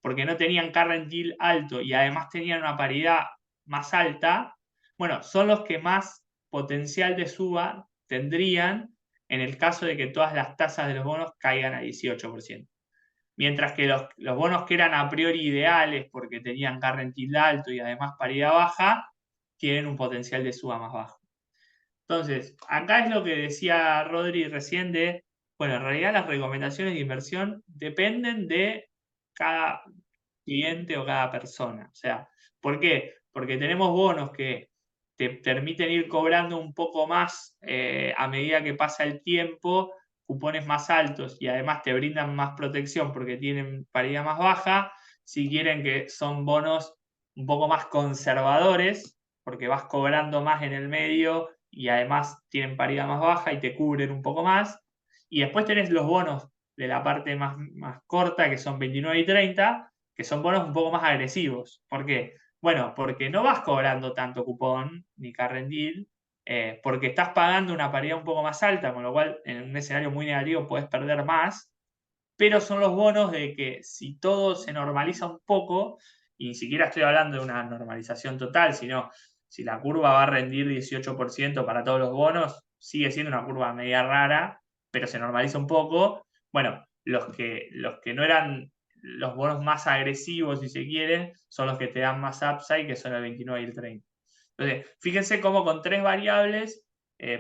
porque no tenían current yield alto y además tenían una paridad más alta, bueno, son los que más potencial de suba tendrían en el caso de que todas las tasas de los bonos caigan a 18%. Mientras que los bonos que eran a priori ideales porque tenían current yield alto y además paridad baja, tienen un potencial de suba más bajo. Entonces, acá es lo que decía Rodri recién de, bueno, en realidad las recomendaciones de inversión dependen de cada cliente o cada persona. O sea, ¿por qué? Porque tenemos bonos que te permiten ir cobrando un poco más a medida que pasa el tiempo, cupones más altos y además te brindan más protección porque tienen paridad más baja. Si quieren que son bonos un poco más conservadores, porque vas cobrando más en el medio y además tienen paridad más baja y te cubren un poco más. Y después tenés los bonos de la parte más corta, que son 29 y 30, que son bonos un poco más agresivos. ¿Por qué? Bueno, porque no vas cobrando tanto cupón ni current yield, porque estás pagando una paridad un poco más alta, con lo cual en un escenario muy negativo puedes perder más, pero son los bonos de que si todo se normaliza un poco, y ni siquiera estoy hablando de una normalización total, sino si la curva va a rendir 18% para todos los bonos, sigue siendo una curva media rara, pero se normaliza un poco. Bueno, los que no eran los bonos más agresivos, si se quiere, son los que te dan más upside, que son el 29 y el 30. Entonces, fíjense cómo con tres variables,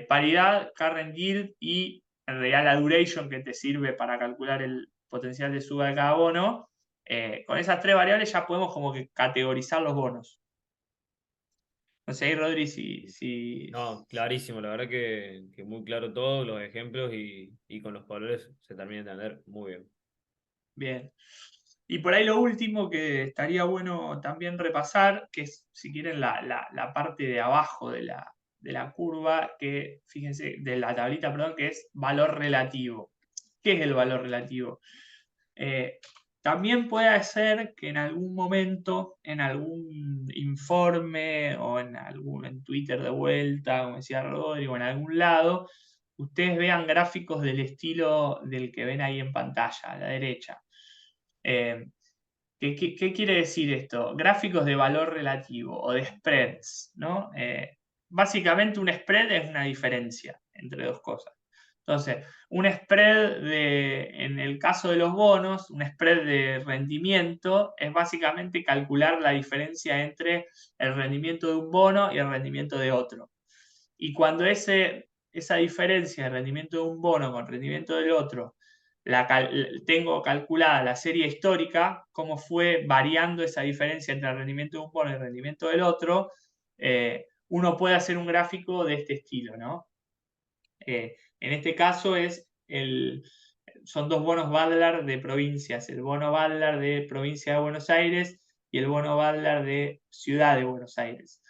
paridad, current yield y en realidad la duration que te sirve para calcular el potencial de suba de cada bono, con esas tres variables ya podemos como que categorizar los bonos. No sé, ahí Rodri, si... No, clarísimo, la verdad que muy claro todo, los ejemplos y con los colores se termina de entender muy bien. Bien. Y por ahí lo último que estaría bueno también repasar, que es, si quieren, la parte de abajo de la curva, que fíjense, de la tablita, perdón, que es valor relativo. ¿Qué es el valor relativo? También puede ser que en algún momento, en algún informe o en Twitter de vuelta, como decía Rodri, o en algún lado, ustedes vean gráficos del estilo del que ven ahí en pantalla, a la derecha. Eh, ¿qué quiere decir esto? Gráficos de valor relativo o de spreads, ¿no? Básicamente un spread es una diferencia entre dos cosas. Entonces, un spread en el caso de los bonos, un spread de rendimiento es básicamente calcular la diferencia entre el rendimiento de un bono y el rendimiento de otro. Y cuando esa diferencia de rendimiento de un bono con rendimiento del otro, tengo calculada la serie histórica, cómo fue variando esa diferencia entre el rendimiento de un bono y el rendimiento del otro, uno puede hacer un gráfico de este estilo, ¿no? En este caso son dos bonos Badlar de provincias, el bono Badlar de provincia de Buenos Aires y el bono Badlar de ciudad de Buenos Aires.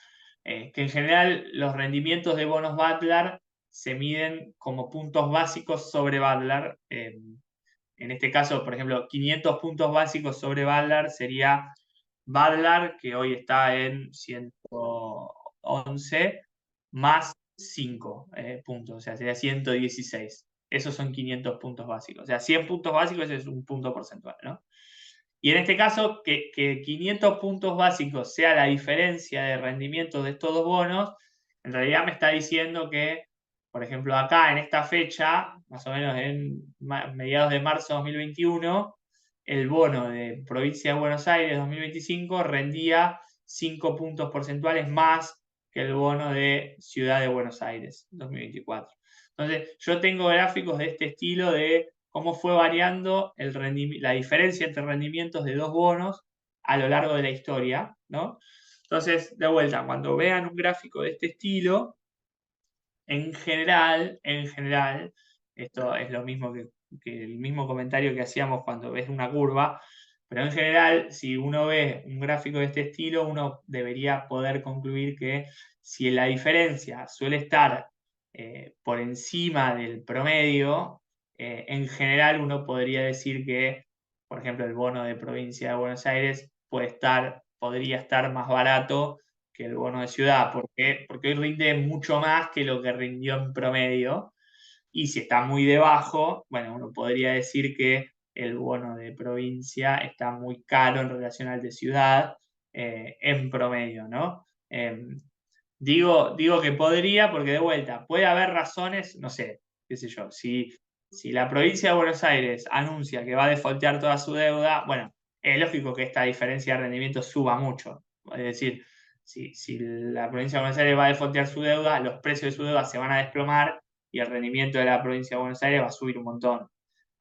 Que en general los rendimientos de bonos Badlar se miden como puntos básicos sobre Badlar. En este caso, por ejemplo, 500 puntos básicos sobre Badlar sería Badlar, que hoy está en 111, más 5 puntos, o sea, sería 116. Esos son 500 puntos básicos. O sea, 100 puntos básicos es un punto porcentual, ¿no? Y en este caso, que 500 puntos básicos sea la diferencia de rendimiento de estos dos bonos, en realidad me está diciendo que, por ejemplo, acá en esta fecha, más o menos en mediados de marzo de 2021, el bono de provincia de Buenos Aires 2025 rendía 5 puntos porcentuales más que el bono de ciudad de Buenos Aires 2024. Entonces, yo tengo gráficos de este estilo de cómo fue variando la diferencia entre rendimientos de dos bonos a lo largo de la historia, ¿no? Entonces, de vuelta, cuando vean un gráfico de este estilo, en general, esto es lo mismo que el mismo comentario que hacíamos cuando ves una curva, pero en general, si uno ve un gráfico de este estilo, uno debería poder concluir que si la diferencia suele estar por encima del promedio, en general uno podría decir que, por ejemplo, el bono de provincia de Buenos Aires podría estar más barato que el bono de ciudad. ¿Por qué? Porque hoy rinde mucho más que lo que rindió en promedio. Y si está muy debajo, bueno, uno podría decir que el bono de provincia está muy caro en relación al de ciudad en promedio, ¿no? Digo que podría, porque de vuelta, puede haber razones, no sé, qué sé yo, si la provincia de Buenos Aires anuncia que va a defaultear toda su deuda, bueno, es lógico que esta diferencia de rendimiento suba mucho. Es decir, si la provincia de Buenos Aires va a defaultear su deuda, los precios de su deuda se van a desplomar y el rendimiento de la provincia de Buenos Aires va a subir un montón.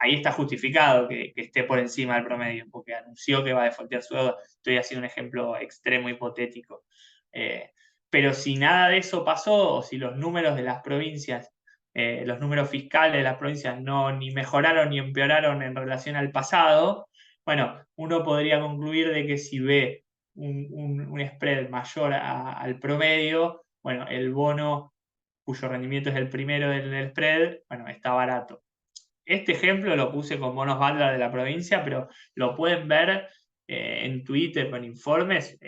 Ahí está justificado que esté por encima del promedio, porque anunció que va a defaultear su deuda. Estoy haciendo un ejemplo extremo hipotético. Eh, pero si nada de eso pasó, o si los números de las provincias, los números fiscales de las provincias no ni mejoraron ni empeoraron en relación al pasado, bueno, uno podría concluir de que si ve un spread mayor al promedio, bueno, el bono cuyo rendimiento es el primero del spread, bueno, está barato. Este ejemplo lo puse con bonos Badlar de la provincia, pero lo pueden ver en Twitter con informes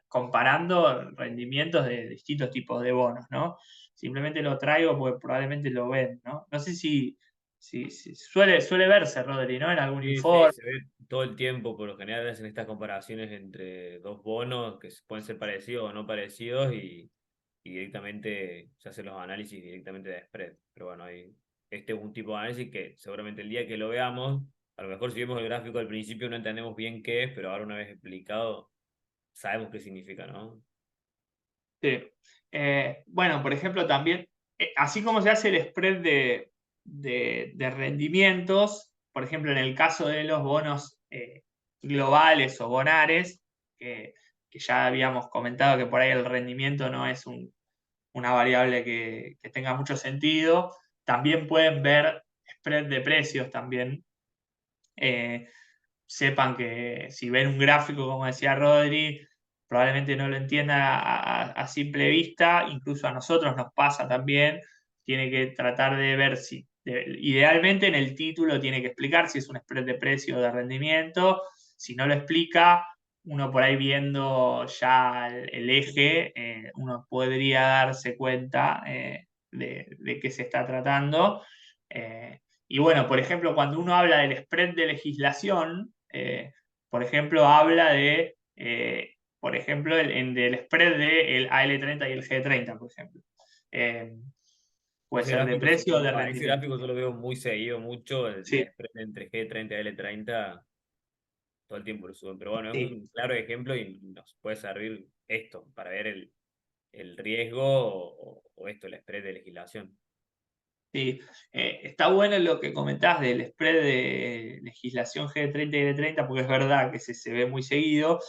comparando rendimientos de distintos tipos de bonos, ¿no? Simplemente lo traigo porque probablemente lo ven, ¿no? No sé si suele verse, Rodri, ¿no? En algún Sí, sí, informe. se ve todo el tiempo, por lo general hacen estas comparaciones entre dos bonos que pueden ser parecidos o no parecidos y directamente se hacen los análisis directamente de spread. Pero bueno, este es un tipo de análisis que seguramente el día que lo veamos, a lo mejor si vemos el gráfico al principio no entendemos bien qué es, pero ahora una vez explicado sabemos qué significa, ¿no? Sí. Bueno, por ejemplo, también, así como se hace el spread de rendimientos, por ejemplo, en el caso de los bonos globales o bonares, que ya habíamos comentado que por ahí el rendimiento no es una variable que tenga mucho sentido, también pueden ver spread de precios también. Eh, Sepan que si ven un gráfico, como decía Rodri, probablemente no lo entiendan a simple vista, incluso a nosotros nos pasa también, tiene que tratar de ver Idealmente en el título tiene que explicar si es un spread de precio o de rendimiento. Si no lo explica, uno por ahí viendo ya el eje, uno podría darse cuenta de qué se está tratando. Y bueno, por ejemplo, cuando uno habla del spread de legislación, por ejemplo, habla de, por ejemplo, del spread del AL30 y el G30, por ejemplo. Eh, Puede ser de precio o de Ese rendimiento. gráfico yo lo veo muy seguido, mucho, el Sí, spread entre G30 y L30, todo el tiempo lo suben. Pero bueno, es sí, un claro ejemplo y nos puede servir esto para ver el riesgo o esto, el spread de legislación. sí. Está bueno lo que comentás del spread de legislación G30 y L30, porque es verdad que se ve muy seguido.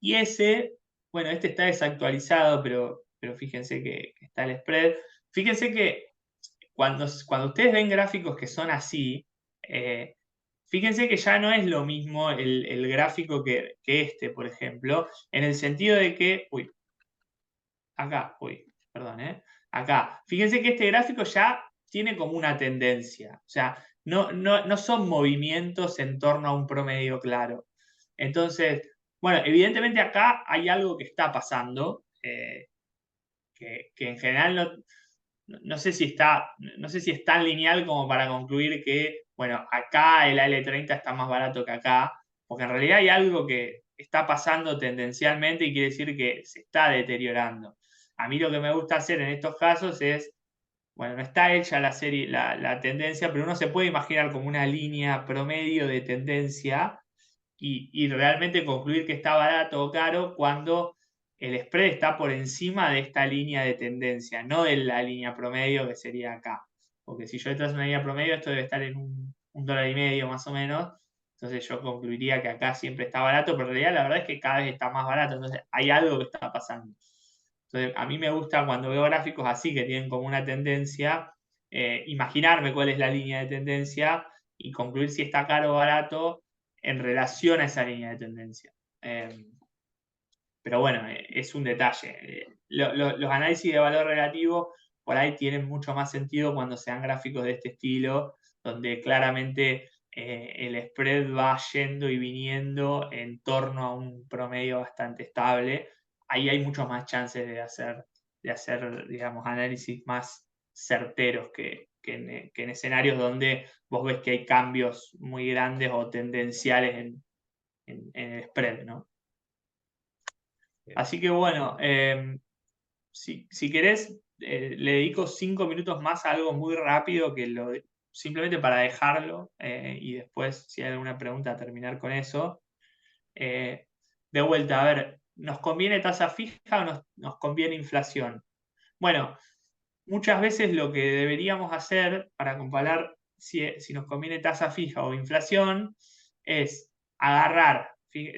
Y ese, bueno, este está desactualizado, pero fíjense que está el spread. Fíjense que cuando ustedes ven gráficos que son así, fíjense que ya no es lo mismo el gráfico que este, por ejemplo, en el sentido de que, acá, perdón, acá. Fíjense que este gráfico ya tiene como una tendencia, o sea, no son movimientos en torno a un promedio claro. Entonces, bueno, evidentemente acá hay algo que está pasando, que en general no sé si no sé si es tan lineal como para concluir que, bueno, acá el AL30 está más barato que acá, porque en realidad hay algo que está pasando tendencialmente y quiere decir que se está deteriorando. A mí lo que me gusta hacer en estos casos es, bueno, no está hecha la serie, la tendencia, pero uno se puede imaginar como una línea promedio de tendencia y realmente concluir que está barato o caro cuando el spread está por encima de esta línea de tendencia, no de la línea promedio que sería acá. Porque si yo detrás de una línea promedio, esto debe estar en un dólar y medio más o menos. Entonces yo concluiría que acá siempre está barato, pero en realidad la verdad es que cada vez está más barato. Entonces hay algo que está pasando. Entonces a mí me gusta cuando veo gráficos así que tienen como una tendencia, imaginarme cuál es la línea de tendencia y concluir si está caro o barato en relación a esa línea de tendencia. Pero bueno, es un detalle. Los análisis de valor relativo por ahí tienen mucho más sentido cuando se dan gráficos de este estilo, donde claramente el spread va yendo y viniendo en torno a un promedio bastante estable. Ahí hay muchos más chances de hacer, digamos, análisis más certeros que en escenarios donde vos ves que hay cambios muy grandes o tendenciales en el spread, ¿no? Bien. Así que bueno, si querés, le dedico 5 minutos más a algo muy rápido simplemente para dejarlo y después, si hay alguna pregunta, terminar con eso. Eh, de vuelta, a ver, ¿nos conviene tasa fija o nos conviene inflación? Bueno, muchas veces lo que deberíamos hacer para comparar si nos conviene tasa fija o inflación es agarrar,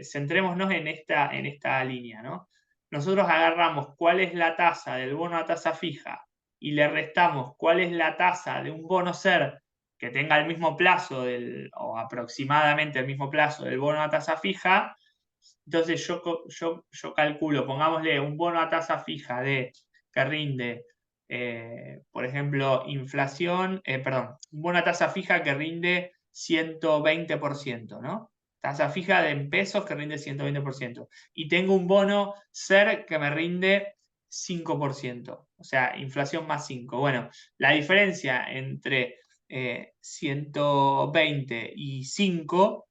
centrémonos en esta línea, ¿no? Nosotros agarramos cuál es la tasa del bono a tasa fija y le restamos cuál es la tasa de un bono SER que tenga el mismo plazo o aproximadamente el mismo plazo del bono a tasa fija. Entonces yo calculo, pongámosle un bono a tasa fija que rinde, por ejemplo, perdón, un bono a tasa fija que rinde 120%, ¿no? Tasa fija en pesos que rinde 120%. Y tengo un bono SER que me rinde 5%, o sea, inflación más 5. Bueno, la diferencia entre 120 y 5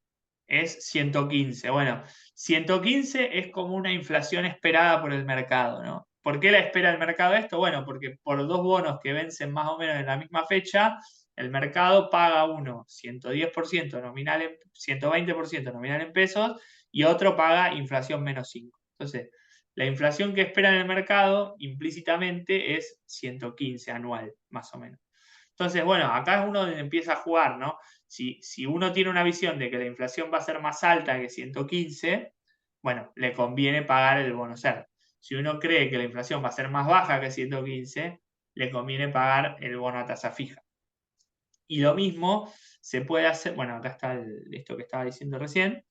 es 115. Bueno, 115 es como una inflación esperada por el mercado, ¿no? ¿Por qué la espera el mercado esto? Bueno, porque por dos bonos que vencen más o menos en la misma fecha, el mercado paga uno 110% nominal 120% nominal en pesos y otro paga inflación menos 5. Entonces, la inflación que espera en el mercado implícitamente es 115 anual, más o menos. Entonces, bueno, acá es uno donde empieza a jugar, ¿no? Si uno tiene una visión de que la inflación va a ser más alta que 115, bueno, le conviene pagar el bono SER. Si uno cree que la inflación va a ser más baja que 115, le conviene pagar el bono a tasa fija. Y lo mismo se puede hacer, bueno, acá está esto que estaba diciendo recién,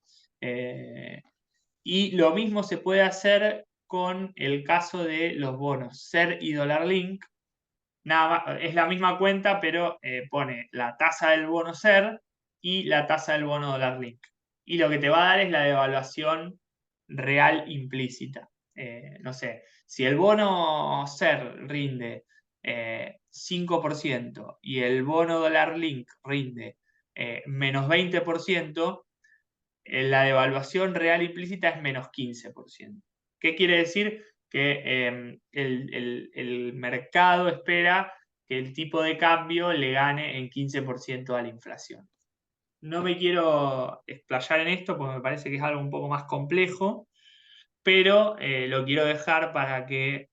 y lo mismo se puede hacer con el caso de los bonos SER y Dollar Link, nada más, es la misma cuenta, pero pone la tasa del bono SER y la tasa del bono dólar link. Y lo que te va a dar es la devaluación real implícita. No sé, si el bono SER rinde 5% y el bono dólar link rinde menos 20%, la devaluación real implícita es menos 15%. ¿Qué quiere decir? Que el mercado espera que el tipo de cambio le gane en 15% a la inflación. No me quiero explayar en esto porque me parece que es algo un poco más complejo, pero lo quiero dejar para que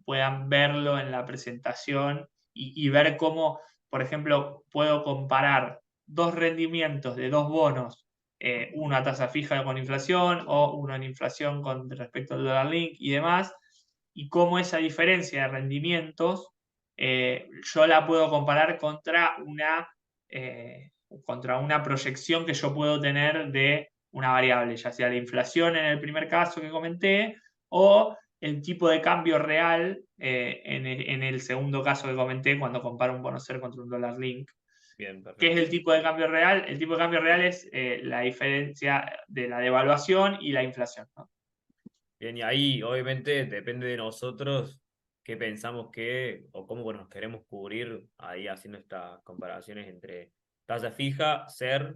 puedan verlo en la presentación y ver cómo, por ejemplo, puedo comparar dos rendimientos de dos bonos, uno a tasa fija con inflación o uno en inflación con respecto al dólar link y demás, y cómo esa diferencia de rendimientos yo la puedo comparar contra una proyección que yo puedo tener de una variable, ya sea la inflación en el primer caso que comenté o el tipo de cambio real en el segundo caso que comenté cuando comparo un bono SER contra un dólar link. Bien, ¿Qué es perfecto. el tipo de cambio real? El tipo de cambio real es la diferencia de la devaluación y la inflación, ¿no? Bien, y ahí obviamente depende de nosotros qué pensamos que, o cómo bueno, nos queremos cubrir ahí haciendo estas comparaciones entre tasa fija, SER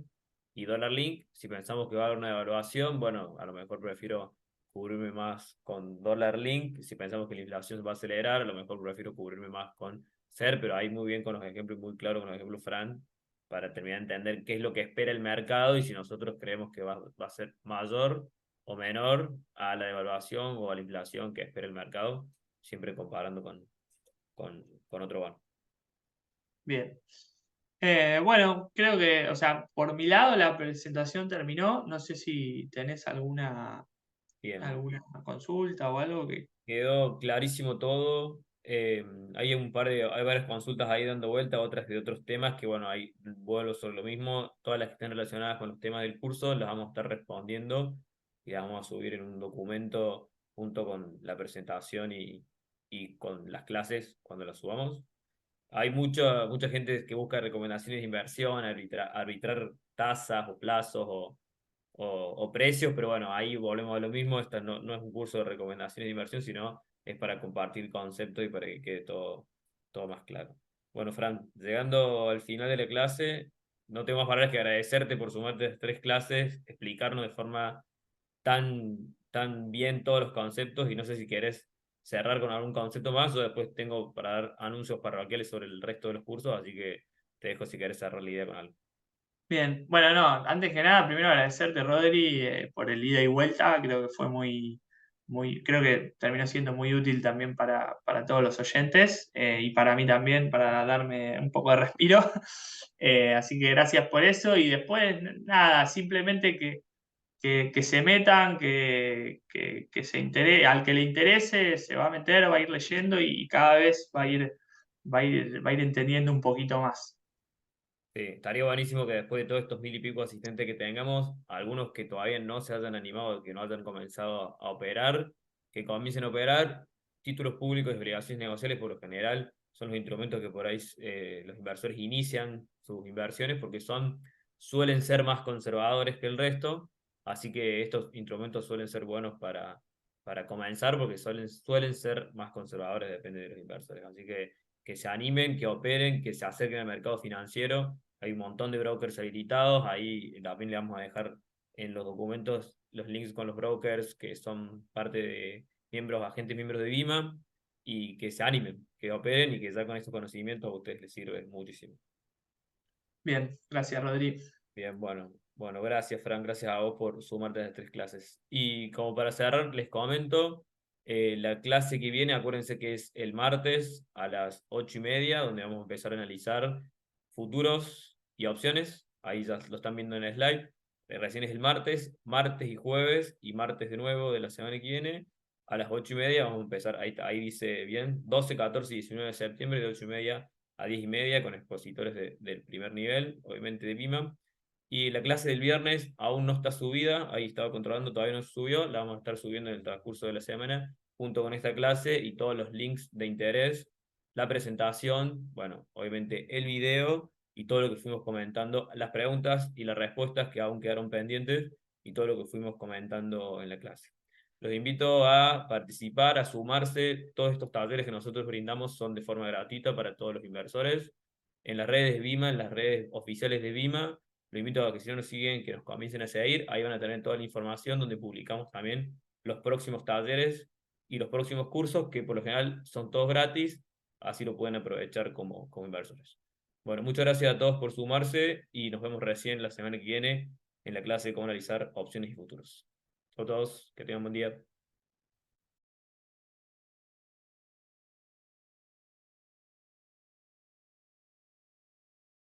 y dólar link. Si pensamos que va a haber una devaluación, bueno, a lo mejor prefiero cubrirme más con dólar link. Si pensamos que la inflación se va a acelerar, a lo mejor prefiero cubrirme más con SER, pero ahí muy bien con los ejemplos, muy claro con los ejemplos Fran, para terminar de entender qué es lo que espera el mercado y si nosotros creemos que va a ser mayor o menor a la devaluación o a la inflación que espera el mercado, siempre comparando con otro bono. Bien. Bueno, creo que, o sea, por mi lado la presentación terminó. No sé si tenés Bien, alguna consulta o algo que... quedó clarísimo todo. Hay varias consultas ahí dando vuelta, otras de otros temas que, bueno, ahí vuelvo sobre lo mismo. Todas las que estén relacionadas con los temas del curso las vamos a estar respondiendo y las vamos a subir en un documento junto con la presentación y con las clases cuando las subamos. Hay mucha gente que busca recomendaciones de inversión, arbitrar tasas o plazos o precios, pero bueno, ahí volvemos a lo mismo. Esta no es un curso de recomendaciones de inversión, sino es para compartir conceptos y para que quede todo más claro. Bueno, Fran, llegando al final de la clase, no tengo más palabras que agradecerte por sumarte a estas 3 clases, explicarnos de forma tan bien todos los conceptos y no sé si querés cerrar con algún concepto más o después tengo para dar anuncios parroquiales sobre el resto de los cursos, así que te dejo si querés cerrar la idea con algo. Bien, bueno, no, antes que nada, primero agradecerte, Rodri, por el ida y vuelta. Creo que fue creo que terminó siendo muy útil también para todos los oyentes y para mí también, para darme un poco de respiro. Así que gracias por eso. Y después, nada, simplemente que se metan, que al que le interese, se va a meter, va a ir leyendo y cada vez va a ir entendiendo un poquito más. Sí, estaría buenísimo que después de todos estos 1000 y pico asistentes que tengamos, algunos que todavía no se hayan animado, que no hayan comenzado a operar, que comiencen a operar. Títulos públicos y obligaciones negociables, por lo general, son los instrumentos que por ahí los inversores inician sus inversiones porque suelen ser más conservadores que el resto. Así que estos instrumentos suelen ser buenos para comenzar porque suelen ser más conservadores, depende de los inversores. Así que se animen, que operen, que se acerquen al mercado financiero. Hay un montón de brokers habilitados. Ahí también le vamos a dejar en los documentos los links con los brokers que son parte de agentes miembros de Bima, y que se animen, que operen y que ya con estos conocimientos a ustedes les sirve muchísimo. Bien, gracias, Rodri. Bien, bueno, gracias, Fran, gracias a vos por sumarte a las 3 clases. Y como para cerrar, les comento, la clase que viene, acuérdense que es el martes a las 8:30, donde vamos a empezar a analizar futuros y opciones. Ahí ya lo están viendo en el slide. Recién es el martes y jueves, y martes de nuevo de la semana que viene, a las 8:30 vamos a empezar, ahí dice bien, 12, 14 y 19 de septiembre, de 8:30 a 10:30, con expositores del primer nivel, obviamente de Bima. Y la clase del viernes aún no está subida, ahí estaba controlando, todavía no se subió, la vamos a estar subiendo en el transcurso de la semana, junto con esta clase y todos los links de interés la presentación, bueno, obviamente el video y todo lo que fuimos comentando, las preguntas y las respuestas que aún quedaron pendientes y todo lo que fuimos comentando en la clase. Los invito a participar, a sumarse. Todos estos talleres que nosotros brindamos son de forma gratuita para todos los inversores. En las redes de Vima, en las redes oficiales de Vima, los invito a que si no nos siguen, que nos comiencen a seguir. Ahí van a tener toda la información donde publicamos también los próximos talleres y los próximos cursos, que por lo general son todos gratis, así lo pueden aprovechar como inversores. Bueno, muchas gracias a todos por sumarse y nos vemos recién la semana que viene en la clase de cómo analizar opciones y futuros. A todos, que tengan buen día.